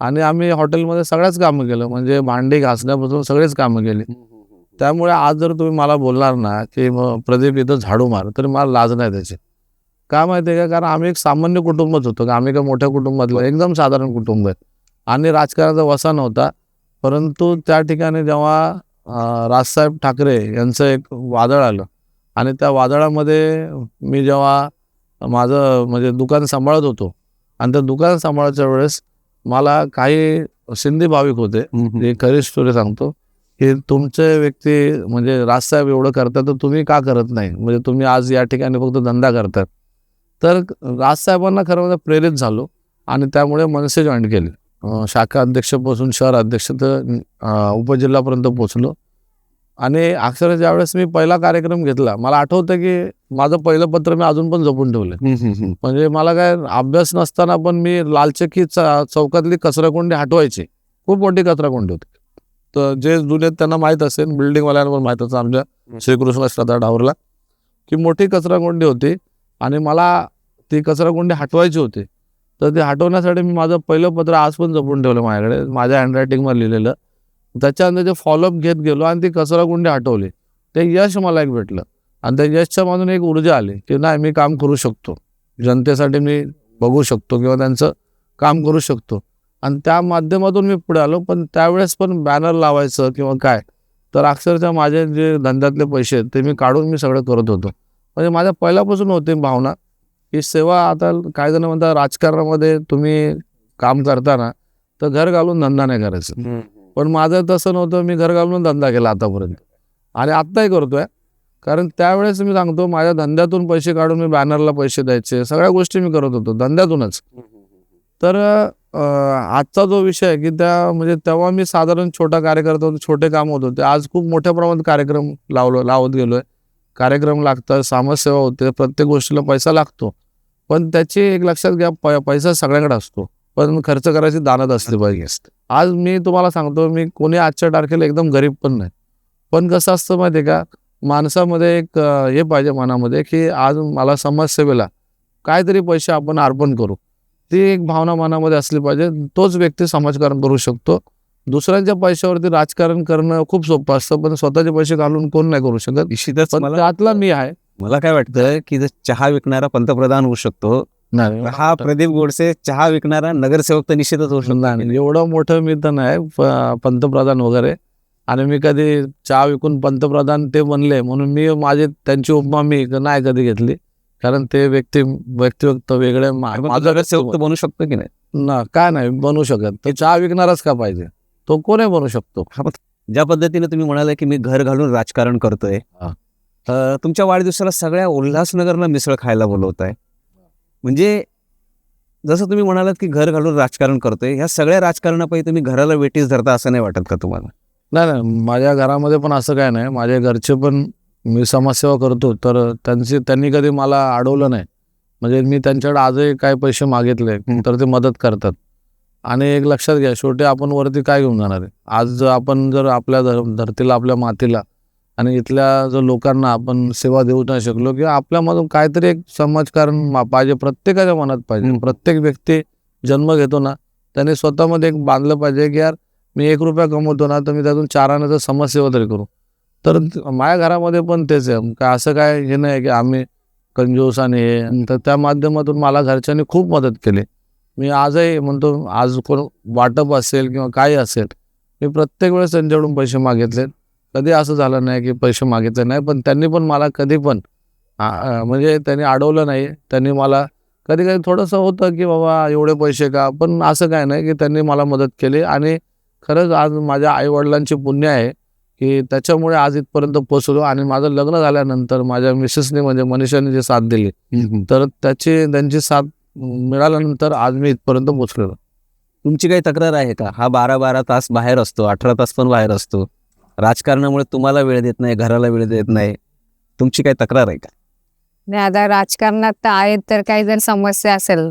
A: आणि आम्ही हॉटेलमध्ये सगळ्याच कामं केलं, म्हणजे भांडी घासण्यापासून सगळेच कामं केली. त्यामुळे आज जर तुम्ही मला बोलणार ना की प्रदीप इथं झाडू मार, तरी मला लाज नाही त्याची. का माहिती आहे का? कारण आम्ही एक सामान्य कुटुंबच होतो. आम्ही का मोठ्या कुटुंबातलं एकदम साधारण कुटुंब आहे, आणि राजकारणाचा वसा नव्हता. परंतु त्या ठिकाणी जेव्हा राजसाहेब ठाकरे यांचं एक वादळ आलं, आणि त्या वादळामध्ये मी जेव्हा माझं म्हणजे दुकान सांभाळत होतो, आणि त्या दुकान सांभाळायच्या वेळेस मला काही सिंधी भाविक होते. जे खरी स्टोरी सांगतो की तुमचे व्यक्ती म्हणजे राजसाहेब एवढं करतात तर तुम्ही का करत नाही, म्हणजे तुम्ही आज या ठिकाणी फक्त धंदा करतात. तर राजसाहेबांना खरं म्हणजे प्रेरित झालो, आणि त्यामुळे मनसे जॉईन केले. शाखा अध्यक्षपासून शहर अध्यक्ष तर उपजिल्हापर्यंत पोचलो. आणि अक्षरशः ज्यावेळेस मी पहिला कार्यक्रम घेतला, मला आठवतं की माझं पहिलं पत्र मी अजून पण जपून ठेवलं. म्हणजे मला काय अभ्यास नसताना पण मी लालचकी चौकातली कचराकोंडी हटवायची. खूप मोठी कचराकोंडी होती. तर जे जुने त्यांना माहीत असेल, बिल्डिंगवाल्यांना पण माहीत असेल, आमच्या श्रीकृष्ण श्रद्धा डावरला की मोठी कचराकोंडी होती, आणि मला ती कचराकोंडी हटवायची होती. तर ते हटवण्यासाठी मी माझं पहिलं पत्र आज पण जपून ठेवलं माझ्याकडे, माझ्या हँडरायटिंगवर लिहिलेलं. त्याच्यानंतर ते फॉलोअप घेत गेलो आणि ती कचराकुंडी हटवली. ते यश मला एक भेटलं, आणि त्या यशच्या मधून एक ऊर्जा आली की नाही, मी काम करू शकतो, जनतेसाठी मी बघू शकतो किंवा त्यांचं काम करू शकतो. आणि त्या माध्यमातून मी पुढे आलो. पण त्यावेळेस पण बॅनर लावायचं किंवा काय, तर अक्षरशः माझे जे धंद्यातले पैसे आहेत ते मी काढून मी सगळं करत होतो. म्हणजे माझ्या पहिल्यापासून होती भावना की सेवा. आता काही जण म्हणतात राजकारणामध्ये तुम्ही काम करताना तर घर घालून धंदा नाही करायचा, पण माझं तसं नव्हतं. मी घर घालून धंदा केला आतापर्यंत, आणि आत्ताही करतोय. कारण त्यावेळेस मी सांगतो, माझ्या धंद्यातून पैसे काढून मी बॅनरला पैसे द्यायचे, सगळ्या गोष्टी मी करत होतो धंद्यातूनच. तर आजचा जो विषय आहे की म्हणजे तेव्हा मी साधारण छोटा कार्यकर्ता होतो, छोटे काम होत होते. आज खूप मोठ्या प्रमाणात कार्यक्रम लावत गेलोय. कार्यक्रम लागतात, समाजसेवा होते, प्रत्येक गोष्टीला पैसा लागतो. पण त्याची एक लक्षात घ्या, पैसा सगळ्यांकडे असतो, पण खर्च करायची दानत असली पाहिजे. आज मी तुम्हाला सांगतो, मी कोणी आजच्या तारखेला एकदम गरीब पण नाही. पण कसं असतं माहिती आहे का, माणसामध्ये एक हे पाहिजे मनामध्ये की आज मला समाजसेवेला काहीतरी पैसे आपण अर्पण करू. ती एक भावना मनामध्ये असली पाहिजे. तोच व्यक्ती समाजकारण करू शकतो. दुसऱ्यांच्या पैशावरती राजकारण करणं खूप सोपं असतं, पण स्वतःचे पैसे घालून कोण नाही करू शकत.
C: निश्चितच.
A: पण त्यातला मी आहे.
C: मला काय वाटतं की जर चहा विकणारा पंतप्रधान होऊ शकतो,
A: नाही,
C: हा प्रदीप गोडसे चहा विकणारा नगरसेवक तर निश्चितच होऊ शकतो.
A: नाही, एवढं मोठं मी तर नाही पंतप्रधान वगैरे. आणि मी कधी चहा विकून पंतप्रधान ते बनले म्हणून मी त्यांची उपमा मी नाही कधी घेतली. कारण ते व्यक्तिगत वेगळे.
C: माझा नगरसेवक तर बनू शकतो की नाही?
A: ना, काय नाही बनू शकत. ते चहा विकणारच का पाहिजे, तो कोणी बनू शकतो.
C: ज्या पद्धतीने तुम्ही म्हणाले की मी घर घालून राजकारण करतोय, तुमच्या वाढदिवसाला सगळ्या उल्हासनगरला मिसळ खायला बोलवत आहे. म्हणजे जसं तुम्ही म्हणालात की घर घालून राजकारण करतोय, ह्या सगळ्या राजकारणापायी तुम्ही घराला वेटीस धरता असं नाही वाटत का तुम्हाला?
A: नाही नाही, माझ्या घरामध्ये पण असं काय नाही. माझ्या घरचे पण, मी समाजसेवा करतो तर त्यांनी कधी मला अडवलं नाही. म्हणजे मी त्यांच्याकडे आजही काय पैसे मागितले तर ते मदत करतात. आणि एक लक्षात घ्या, शेवटी आपण वरती काय घेऊन जाणार आहे. आज आपण जर आपल्या धरतीला, आपल्या मातीला आणि इथल्या जर लोकांना आपण सेवा देऊ नाही शकलो, किंवा आपल्यामधून काहीतरी एक समाजकारण पाहिजे, प्रत्येकाच्या मनात पाहिजे. प्रत्येक व्यक्ती जन्म घेतो ना, त्याने स्वतःमध्ये एक बांधलं पाहिजे की यार मी 1 रुपया कमवतो ना, तर मी त्यातून 4 आण्याचं समाजसेवा तरी करू. तर माझ्या घरामध्ये पण तेच आहे. काय असं काय हे नाही की आम्ही कंजूस आणि हे. तर त्या माध्यमातून मला घरच्यांनी खूप मदत केली. मी आजही म्हणतो, आज कोण वाटप असेल किंवा काही असेल, मी प्रत्येक वेळेस त्यांच्याकडून पैसे मागितलेत. कधी असं झालं नाही की पैसे मागितले नाही. पण त्यांनी पण मला कधी पण म्हणजे त्यांनी अडवलं नाही. त्यांनी मला कधी कधी थोडंसं होतं की बाबा एवढे पैसे का, पण असं काय नाही की त्यांनी मला मदत केली. आणि खरंच आज माझ्या आईवडिलांची पुण्य आहे की त्याच्यामुळे आज इथपर्यंत पोचलो. आणि माझं लग्न झाल्यानंतर माझ्या मिसेसने, म्हणजे मनीषाने जी साथ दिली, तर त्यांची साथ मिळाल्यानंतर आज मी इथपर्यंत पोचलेलो.
C: तुमची काही तक्रार आहे का? हा 12-12 तास बाहेर असतो, 18 तास पण बाहेर असतो, राजकारणामुळे तुम्हाला वेळ देत नाही, घराला वेळ देत नाही, तुमची काही तक्रार आहे का?
B: नाही, आता राजकारणात तर आहेत, तर काही जर समस्या असेल,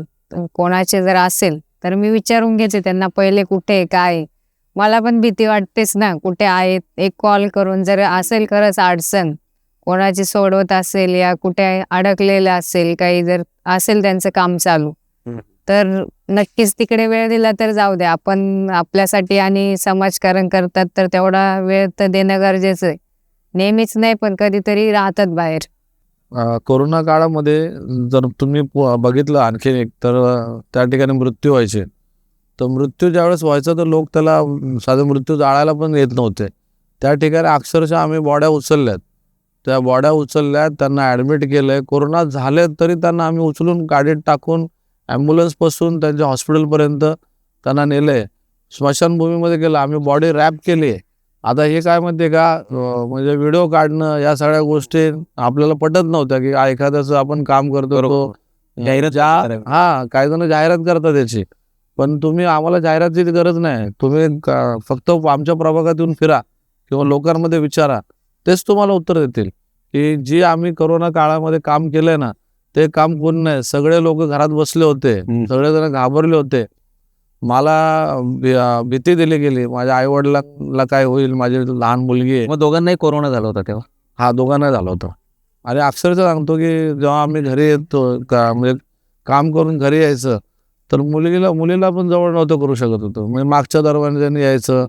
B: कोणाचे जर असेल, तर मी विचारून घेते त्यांना पहिले कुठे आहे, काय आहे. मला पण भीती वाटतेच ना, कुठे आहेत, एक कॉल करून जर असेल खरंच अडचण, कोणाची सोडवत असेल या कुठे अडकलेलं असेल, काही जर असेल त्यांचं काम चालू, तर नक्कीच तिकडे वेळ दिला तर जाऊ द्या. आपण आपल्यासाठी आणि समाजकारण करतात, तर तेवढा वेळ तर देणं गरजेचं आहे. नेहमीच नाही, पण कधीतरी राहतात बाहेर.
A: कोरोना काळामध्ये जर तुम्ही बघितलं आणखीन एक, तर त्या ठिकाणी मृत्यू व्हायचे. तर मृत्यू ज्यावेळेस व्हायचा तर लोक त्याला साधे मृत्यू जाळायला पण येत नव्हते. त्या ठिकाणी अक्षरशः आम्ही बॉड्या उचलल्यात. त्या बॉड्या उचलल्यात, त्यांना ॲडमिट केलं आहे. कोरोना झाले तरी त्यांना आम्ही उचलून गाडीत टाकून ॲम्ब्युलन्सपासून त्यांच्या हॉस्पिटलपर्यंत त्यांना नेलं आहे. स्मशानभूमीमध्ये गेलं, आम्ही बॉडी रॅप केली आहे. आता हे काय म्हणते का, म्हणजे व्हिडिओ काढणं, या सगळ्या गोष्टी आपल्याला पटत नव्हत्या की एखाद्याचं आपण काम करतो तो
C: जाहिरात करावी.
A: काही जण जाहिरात करतात त्याची. पण तुम्ही, आम्हाला जाहिरातीची गरज नाही. तुम्ही फक्त आमच्या प्रभागात येऊन फिरा किंवा लोकांमध्ये विचारा, तेच तुम्हाला उत्तर देतील की जी आम्ही कोरोना काळामध्ये काम केलंय ना, ते काम कोण नाही. सगळे लोक घरात बसले होते, सगळेजण घाबरले होते. मला भीती दिली गेली, माझ्या आईवडिलांना काय होईल, माझी लहान मुलगी आहे.
C: मग दोघांनाही कोरोना झाला होता तेव्हा?
A: हा, दोघांना झालं होतं. आणि अक्षरशः सांगतो की जेव्हा आम्ही घरी येतो, म्हणजे काम करून घरी यायचं, तर मुलीला पण जवळ नव्हतं करू शकत होतं. म्हणजे मागच्या दरवाज्याने यायचं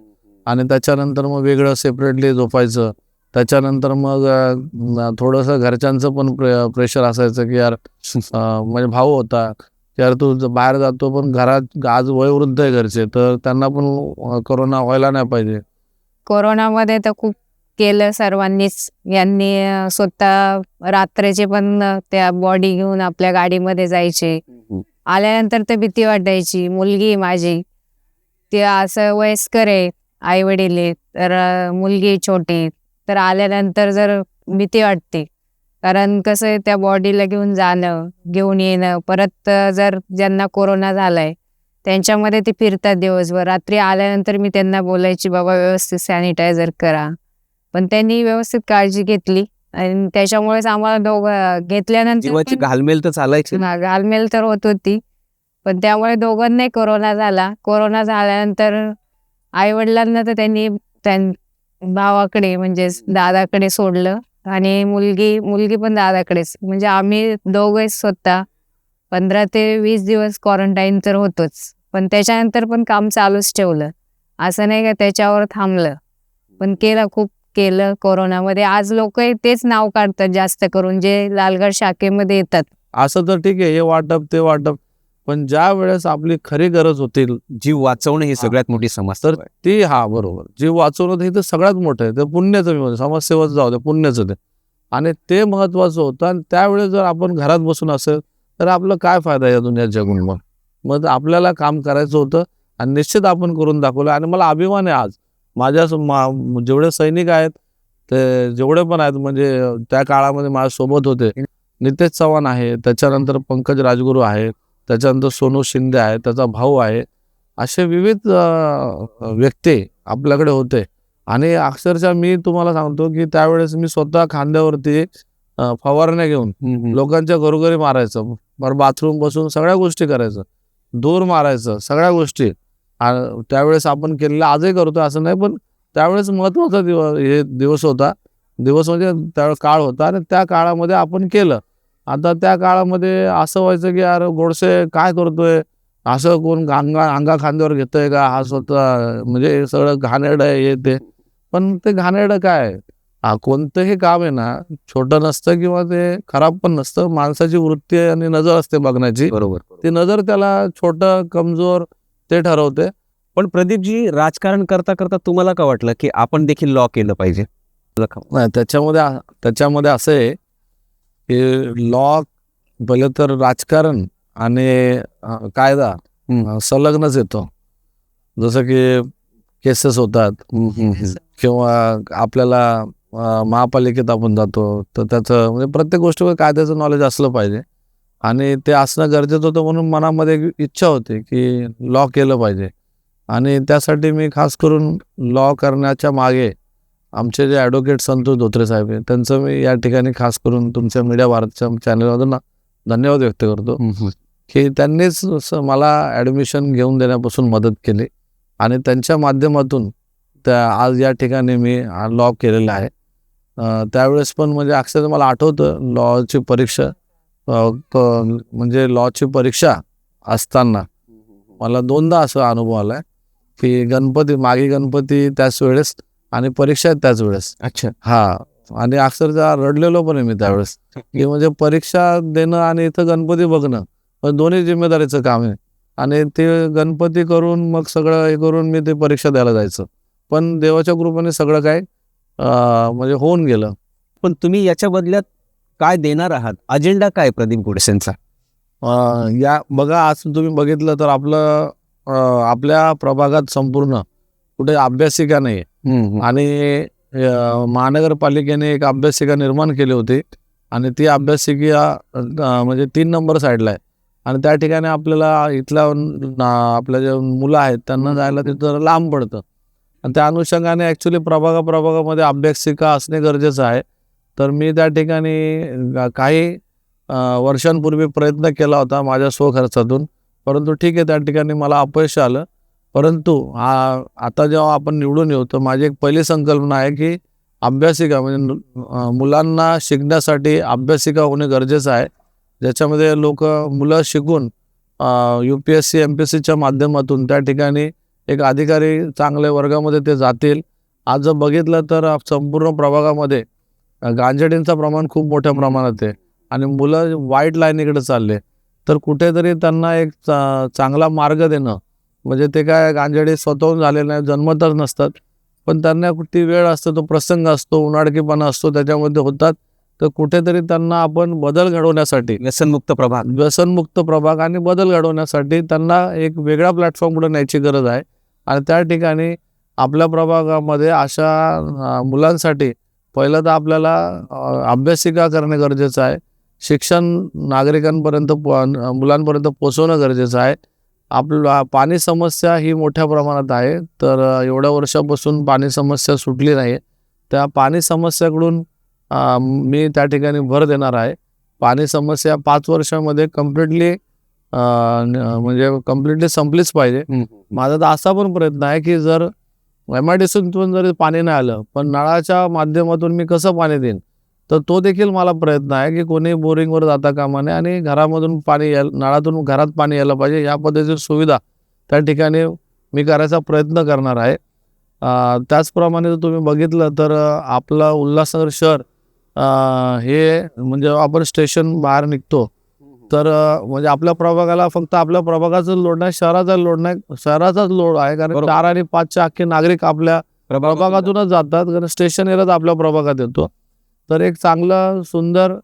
A: आणि त्याच्यानंतर मग वेगळं सेपरेटली झोपायचं. त्याच्यानंतर मग थोडंसं घरच्यांचं पण प्रेशर असायचं की यार, म्हणजे भाऊ होता, यार तू बाहेर जातो पण घरात आज वयोवृद्ध आहे घरचे, तर त्यांना पण कोरोना व्हायला नाही पाहिजे.
B: कोरोनामध्ये तर खूप केलं सर्वांनीच. यांनी स्वतः रात्रीचे पण त्या बॉडी घेऊन आपल्या गाडीमध्ये जायचे. आल्यानंतर तर भीती वाटायची. मुलगी माझी, ती असं वयस्कर आहे, आई वडील आहे, तर मुलगी छोटी, तर आल्यानंतर जर भीती वाटते. कारण कसं आहे, त्या बॉडीला घेऊन जाणं, घेऊन येणं, परत जर ज्यांना कोरोना झालाय त्यांच्यामध्ये ते फिरतात दिवसभर. रात्री आल्यानंतर मी त्यांना बोलायची, बाबा व्यवस्थित सॅनिटायझर करा. पण त्यांनी व्यवस्थित काळजी घेतली आणि त्याच्यामुळेच आम्हाला दोघं घेतल्यानंतर
C: जीवाची
B: पण
C: घालमेल तर चालायची.
B: घालमेल तर होत होती. पण त्यामुळे दोघांनाही कोरोना झाला. कोरोना झाल्यानंतर आईवडिलांना तर त्यांनी भावाकडे, म्हणजे दादाकडे सोडलं, आणि मुलगी पण दादाकडेच. म्हणजे आम्ही दोघे स्वतः 15 ते 20 दिवस क्वारंटाईन तर होतोच. पण त्याच्यानंतर पण काम चालूच ठेवलं. असं नाही का त्याच्यावर थांबलं, पण खूप केलं कोरोनामध्ये. आज लोक तेच नाव काढतात जास्त करून, जे लालगड शाखेमध्ये येतात.
A: असं तर ठीक आहे, हे वाटप ते वाटप, पण ज्या वेळेस आपली खरी गरज होती,
C: जीव वाचवणं ही सगळ्यात मोठी समस्या
A: तर ती, बरोबर, जीव वाचवणं हे तर सगळ्यात मोठं आहे. ते पुण्याचं, मी म्हणतो समाजसेवाचं जाऊ दे, पुण्याचं ते, आणि ते महत्त्वाचं होतं. आणि त्यावेळेस जर आपण घरात बसून असेल तर आपलं काय फायदा या दुनियात जगून. मग आपल्याला काम करायचं होतं आणि निश्चित आपण करून दाखवलं. आणि मला अभिमान आहे आज माझ्या जेवढे सैनिक आहेत, ते जेवढे पण आहेत, म्हणजे त्या काळामध्ये माझ्यासोबत होते. नितेश चव्हाण आहे, त्याच्यानंतर पंकज राजगुरू आहे, त्याच्यानंतर सोनू शिंदे आहे, त्याचा भाऊ आहे. असे विविध व्यक्ती आपल्याकडे होते. आणि अक्षरशः मी तुम्हाला सांगतो की त्यावेळेस मी स्वतः खांद्यावरती फवारण्या घेऊन लोकांच्या घरोघरी मारायचं, बरं बाथरूम बसून सगळ्या गोष्टी करायचं, दूर मारायचं, सगळ्या गोष्टी त्यावेळेस आपण केलेलं आजही करतो असं नाही, पण त्यावेळेस महत्त्वाचा दिवस होता. दिवस म्हणजे त्या काळ होता आणि त्या काळामध्ये आपण केलं. आता त्या काळामध्ये असं व्हायचं की यार गोडसे काय करतोय, असं कोण अंगा खांद्यावर घेतोय का, हा स्वतः म्हणजे सगळं घाणेरडं आहे हे ते. पण ते घाणेरडं काय, कोणतंही काम आहे ना छोटं नसतं किंवा ते खराब पण नसतं. माणसाची वृत्ती आणि नजर असते बघण्याची,
C: बरोबर.
A: ती नजर त्याला छोटं कमजोर ते ठरवते.
C: पण प्रदीपजी, राजकारण करता करता तुम्हाला काय वाटलं की आपण देखील लॉ केलं पाहिजे?
A: नाही, त्याच्यामध्ये असं आहे की लॉ पहिलं तर राजकारण आणि कायदा संलग्नच येतो. जसं की केसेस होतात किंवा आपल्याला महापालिकेत आपण जातो तर त्याचं म्हणजे प्रत्येक गोष्टीवर कायद्याचं नॉलेज असलं पाहिजे आणि ते असणं गरजेचं होतं. म्हणून मनामध्ये एक इच्छा होती की लॉ केलं पाहिजे आणि त्यासाठी मी खास करून लॉ करण्याच्या मागे आमचे जे ॲडव्होकेट संतोष धोत्रे साहेब आहे त्यांचं मी या ठिकाणी खास करून तुमच्या मीडिया भारतच्या चॅनलमधून धन्यवाद व्यक्त करतो की त्यांनीच मला ॲडमिशन घेऊन देण्यापासून मदत केली आणि त्यांच्या माध्यमातून आज या ठिकाणी मी लॉ केलेला आहे. त्यावेळेस पण म्हणजे अक्षरशः मला आठवतं लॉची परीक्षा म्हणजे लॉची परीक्षा असताना मला 2दा असा अनुभव आला आहे की मागे गणपती त्याच वेळेस आणि परीक्षा त्याच वेळेस.
C: अच्छा.
A: आणि अक्षरशः रडलेलो पण आहे मी त्यावेळेस की म्हणजे परीक्षा देणं आणि इथं गणपती बघणं दोन्ही जिम्मेदारीचं काम आहे आणि ते गणपती करून मग सगळं हे करून मी ते परीक्षा द्यायला जायचं. पण देवाच्या कृपेने सगळं काय म्हणजे होऊन गेलं.
C: पण तुम्ही याच्या बदल्यात काय देणार आहात? अजेंडा काय प्रदीप गोडसेंचा?
A: या बघा, आज तुम्ही बघितलं तर आपल्या प्रभागात संपूर्ण कुठे अभ्यासिका नाही आणि महानगरपालिकेने एक अभ्यासिका निर्माण केली होती आणि ती अभ्यासिका म्हणजे 3 नंबर साईडला आहे आणि त्या ठिकाणी आपल्याला इथल्या आपल्या जे मुलं आहेत त्यांना जायला तिथं लांब पडतं आणि त्या अनुषंगाने ॲक्च्युली प्रभागामध्ये अभ्यासिका असणे गरजेचं आहे. तर मी त्या ठिकाणी काही वर्षांपूर्वी प्रयत्न केला होता माझ्या स्वखर्चातून, परंतु ठीक आहे त्या ठिकाणी मला अपयश आलं. परंतु आता जेव्हा आपण निवडून येऊ तर माझी एक पहिली संकल्पना आहे की अभ्यासिका म्हणजे मुलांना शिकण्यासाठी अभ्यासिका होणे गरजेचं आहे, ज्याच्यामध्ये मुलं शिकून UPSC MPSCच्या माध्यमातून त्या ठिकाणी एक अधिकारी चांगल्या वर्गामध्ये ते जातील. आज जर बघितलं तर संपूर्ण प्रभागामध्ये गांजाडींचं प्रमाण खूप मोठ्या प्रमाणात आहे आणि मुलं वाईट लाईनीकडे चालले. तर कुठेतरी त्यांना एक चांगला मार्ग देणं, म्हणजे ते काय गांजाडी स्वतःहून झालेले नाही, जन्मतच नसतात, पण त्यांना ती वेळ असतो, तो प्रसंग असतो, उन्हाळकीपणा असतो, त्याच्यामध्ये होतात. तर कुठेतरी त्यांना आपण बदल घडवण्यासाठी व्यसनमुक्त प्रभाग आणि बदल घडवण्यासाठी त्यांना एक वेगळा प्लॅटफॉर्म पुढे न्यायची गरज आहे आणि त्या ठिकाणी आपल्या प्रभागामध्ये अशा मुलांसाठी पहिलं तर आपल्याला अभ्यासिका करणं गरजेचं आहे. शिक्षण नागरिकांपर्यंत मुलांपर्यंत पोचवणं गरजेचं आहे. आपला पाणी समस्या ही मोठ्या प्रमाणात आहे, तर एवढ्या वर्षापासून पाणी समस्या सुटली नाही. त्या पाणी समस्याकडून मी त्या ठिकाणी भर देणार आहे. पाणी समस्या 5 वर्षामध्ये कम्प्लिटली संपलीच पाहिजे. माझा तर असा पण प्रयत्न आहे की जर MIDCतून जरी पाणी नाही आलं पण नळाच्या माध्यमातून मी कसं पाणी देईन, तर तो देखील मला प्रयत्न आहे की कोणी बोरिंगवर जाता कामा नये आणि घरामधून पाणी नळातून घरात पाणी यायला पाहिजे. या पद्धतीची सुविधा त्या ठिकाणी मी करायचा प्रयत्न करणार आहे. त्याचप्रमाणे जर तुम्ही बघितलं तर आपलं उल्हासनगर शहर हे म्हणजे आपण स्टेशन बाहेर निघतो तर म्हणजे आपल्या प्रभागाला फक्त आपल्या प्रभागाचं लोड नाही, शहराचाच लोड आहे, कारण 4 आणि 5च्या अख्खे नागरिक आपल्या प्रभागातूनच जातात, कारण स्टेशन एरियाच आपल्या प्रभागात येतो. तर एक चांगला सुंदर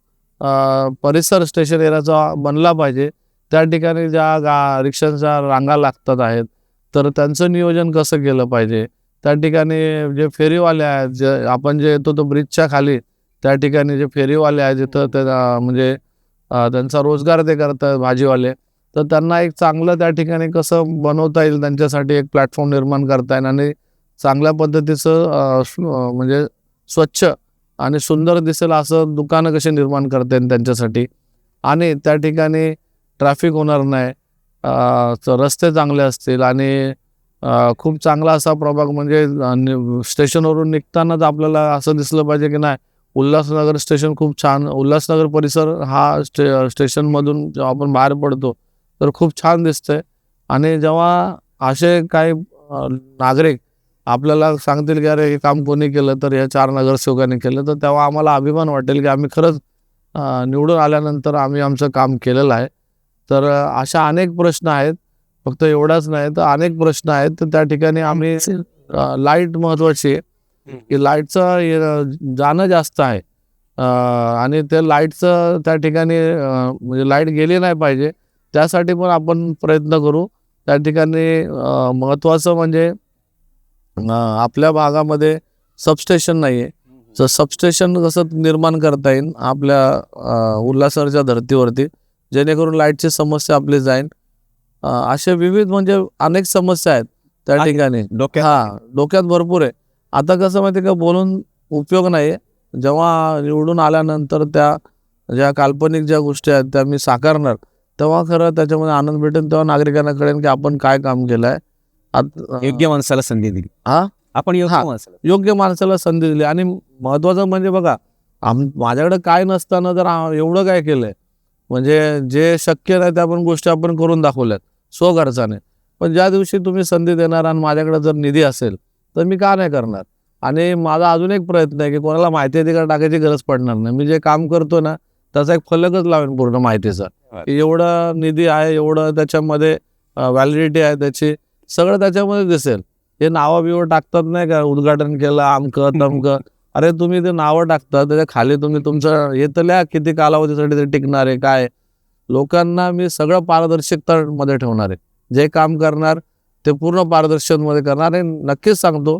A: परिसर स्टेशन एरियाचा बनला पाहिजे. त्या ठिकाणी ज्या रिक्षांच्या रांगा लागतात आहेत तर त्यांचं नियोजन कसं केलं पाहिजे. त्या ठिकाणी जे फेरीवाले आहेत, जे आपण जे येतो तो ब्रिजच्या खाली त्या ठिकाणी जे फेरीवाले आहेत जिथं ते म्हणजे त्यांचा रोजगार ते करतात भाजीवाले, तर त्यांना एक चांगलं त्या ठिकाणी कसं बनवता येईल त्यांच्यासाठी एक प्लॅटफॉर्म निर्माण करता येईल आणि चांगल्या पद्धतीचं म्हणजे स्वच्छ आणि सुंदर दिसेल असं दुकानं कसे निर्माण करता येईल त्यांच्यासाठी, आणि त्या ठिकाणी ट्रॅफिक होणार नाही, रस्ते चांगले असतील, आणि खूप चांगला असा प्रभाग म्हणजे स्टेशनवरून निघतानाच आपल्याला असं दिसलं पाहिजे की नाही, उल्हासनगर स्टेशन खूप छान, उल्हासनगर परिसर हा स्टेशनमधून जेव्हा आपण बाहेर पडतो तर खूप छान दिसतंय. आणि जेव्हा असे काही नागरिक आपल्याला सांगतील की अरे हे काम कोणी केलं, तर या 4 नगरसेवकांनी केलं, तर तेव्हा आम्हाला अभिमान वाटेल की आम्ही खरंच निवडून आल्यानंतर आम्ही आमचं काम केलेलं आहे. तर अशा अनेक प्रश्न आहेत, फक्त एवढाच नाही तर अनेक प्रश्न आहेत. तर त्या ठिकाणी आम्ही लाईट महत्त्वाची आहे की लाईटचं जाणं जास्त आहे, आणि ते लाईटचं त्या ठिकाणी म्हणजे लाईट गेली नाही पाहिजे त्यासाठी पण आपण प्रयत्न करू. त्या ठिकाणी महत्त्वाचं म्हणजे आपल्या भागामध्ये सबस्टेशन नाही आहे, तर सबस्टेशन कसं निर्माण करता येईल आपल्या उल्हासनगरच्या धर्तीवरती, जेणेकरून लाईटची समस्या आपली जाईल. असे विविध म्हणजे अनेक समस्या आहेत त्या ठिकाणी डोक्यात भरपूर आहे. आता कसं माहिती का, बोलून उपयोग नाही. जेव्हा निवडून आल्यानंतर त्या ज्या काल्पनिक ज्या गोष्टी आहेत त्या मी साकारणार, तेव्हा खरं त्याच्यामध्ये आनंद भेटेल, तेव्हा नागरिकांना कळेल की आपण काय काम केलं आहे.
C: योग्य माणसाला संधी दिली. आपण
A: योग्य माणसाला संधी दिली. आणि महत्त्वाचं म्हणजे बघा, माझ्याकडे काय नसताना जर एवढं काय केलंय, म्हणजे जे शक्य नाही त्या पण गोष्टी आपण करून दाखवल्यात स्वखर्चाने. पण ज्या दिवशी तुम्ही संधी देणार आणि माझ्याकडे जर निधी असेल तर मी का नाही करणार. आणि माझा अजून एक प्रयत्न आहे की कोणाला माहिती अधिकार टाकायची गरज पडणार नाही. मी जे काम करतो ना त्याचा एक फलकच लावेन पूर्ण माहितीचा, की एवढं निधी आहे, एवढं त्याच्यामध्ये व्हॅलिडिटी आहे त्याची, सगळं त्याच्यामध्ये दिसेल. हे नावं बिवं टाकतात नाही का, उद्घाटन केलं अमकं तमकं, अरे तुम्ही ते नावं टाकता त्याच्या खाली तुम्ही तुमचं हे तर लिहा किती कालावधीसाठी ते टिकणार आहे काय. लोकांना मी सगळं पारदर्शकतामध्ये ठेवणार आहे. जे काम करणार ते पूर्ण पारदर्शकमध्ये करणार आहे. नक्कीच सांगतो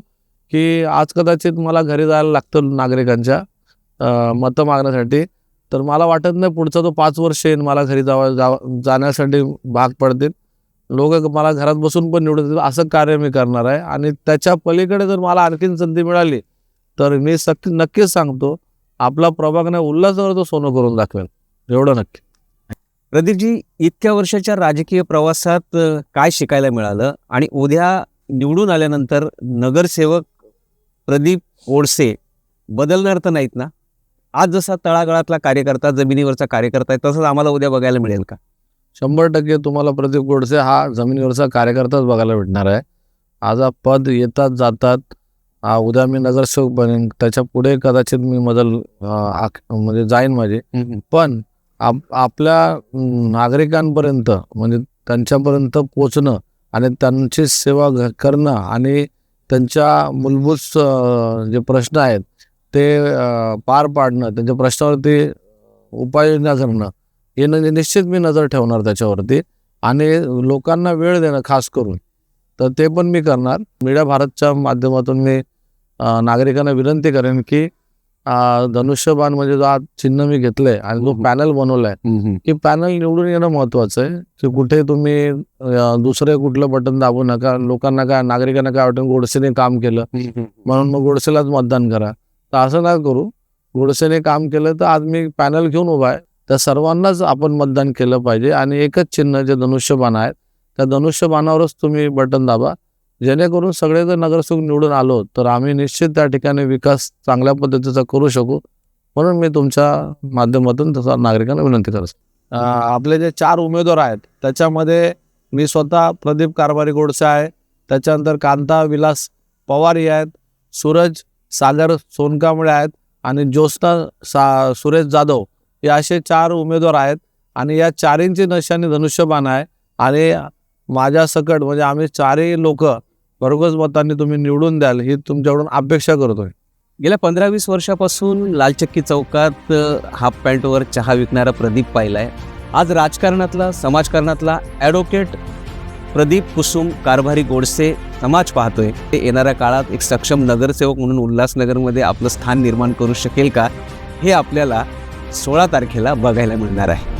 A: की आज कदाचित मला घरी जायला लागतं नागरिकांच्या मतं मागण्यासाठी, तर मला वाटत नाही पुढचा तो 5 वर्ष येईल मला घरी जाण्यासाठी भाग पडतील. लोक मला घरात बसून पण निवडून देतील असं कार्य मी करणार आहे. आणि त्याच्या पलीकडे जर मला आणखीन संधी मिळाली तर मी नक्कीच सांगतो आपला प्रभाग नाही, उल्हासनगर तो सोनं करून दाखवेल, एवढं नक्की.
C: प्रदीपजी, इतक्या वर्षाच्या राजकीय प्रवासात काय शिकायला मिळालं, आणि उद्या निवडून आल्यानंतर नगरसेवक प्रदीप गोडसे बदलणार तर नाहीत ना? आज जसा तळागाळातला कार्यकर्ता, जमिनीवरचा कार्यकर्ता आहे, तसंच आम्हाला उद्या बघायला मिळेल का?
A: 100% तुम्हाला प्रदीप गोडसे हा जमिनीवरचा कार्यकर्ताच बघायला भेटणार आहे. आज पद येतात जातात, उद्या मी नगरसेवक बनेन, त्याच्या पुढे कदाचित मी म्हणजे जाईन माझे. पण आपल्या नागरिकांपर्यंत म्हणजे त्यांच्यापर्यंत पोचणं आणि त्यांची सेवा करणं आणि त्यांच्या मूलभूत जे प्रश्न आहेत ते पार पाडणं, त्यांच्या प्रश्नावरती उपाययोजना करणं, हे निश्चित मी नजर ठेवणार त्याच्यावरती. आणि लोकांना वेळ देणं खास करून, तर ते पण मी करणार. मीडिया भारतच्या माध्यमातून मी नागरिकांना विनंती करेन की धनुष्यबाण म्हणजे जो आज चिन्ह मी घेतलंय आणि जो पॅनल बनवलाय, की पॅनल निवडून येणं महत्वाचं आहे. की कुठे तुम्ही दुसरे कुठलं बटन दाबू नका. लोकांना काय, नागरिकांना काय वाटतं गोडसेने काम केलं म्हणून मग गोडसेलाच मतदान करा, तर असं नाही करू. गोडसेने काम केलं तर आज मी पॅनल घेऊन उभा आहे, त्या सर्वांनाच आपण मतदान केलं पाहिजे. आणि एकच चिन्ह जे धनुष्यबाण आहे त्या धनुष्यबाणावरच तुम्ही बटन दाबा, जेणेकरून सगळे जर नगरसेवक निवडून आलो तर आम्ही निश्चित त्या ठिकाणी विकास चांगल्या पद्धतीचा करू शकू. म्हणून मी तुमच्या माध्यमातून तसा नागरिकांना विनंती करतो. आपले जे 4 उमेदवार आहेत त्याच्यामध्ये मी स्वतः प्रदीप कारभारी गोडसे आहे, त्याच्यानंतर कांता विलास पवार आहेत, सूरज सागर सोनकांबळे आहेत आणि ज्योत्स्ना सुरेश जाधव, हे असे 4 उमेदवार आहेत. आणि या 4ची निशाणी धनुष्यबाण आहे. आणि माझ्या सकट म्हणजे आम्ही 4ही लोक भरघोस मतांनी तुम्ही निवडून द्याल ही तुमच्याकडून अपेक्षा करतोय.
C: गेल्या 15-20 वर्षापासून लालचक्की चौकात हाफ पॅन्टवर चहा विकणारा प्रदीप पाहिलाय. आज राजकारणातला, समाजकारणातला ॲडव्होकेट प्रदीप कुसुम कारभारी गोडसे समाज पाहतोय. ते येणाऱ्या काळात एक सक्षम नगरसेवक म्हणून उल्हासनगरमध्ये आपलं स्थान निर्माण करू शकेल का, हे आपल्याला 16 तारखेला बघायला मिळणार आहे.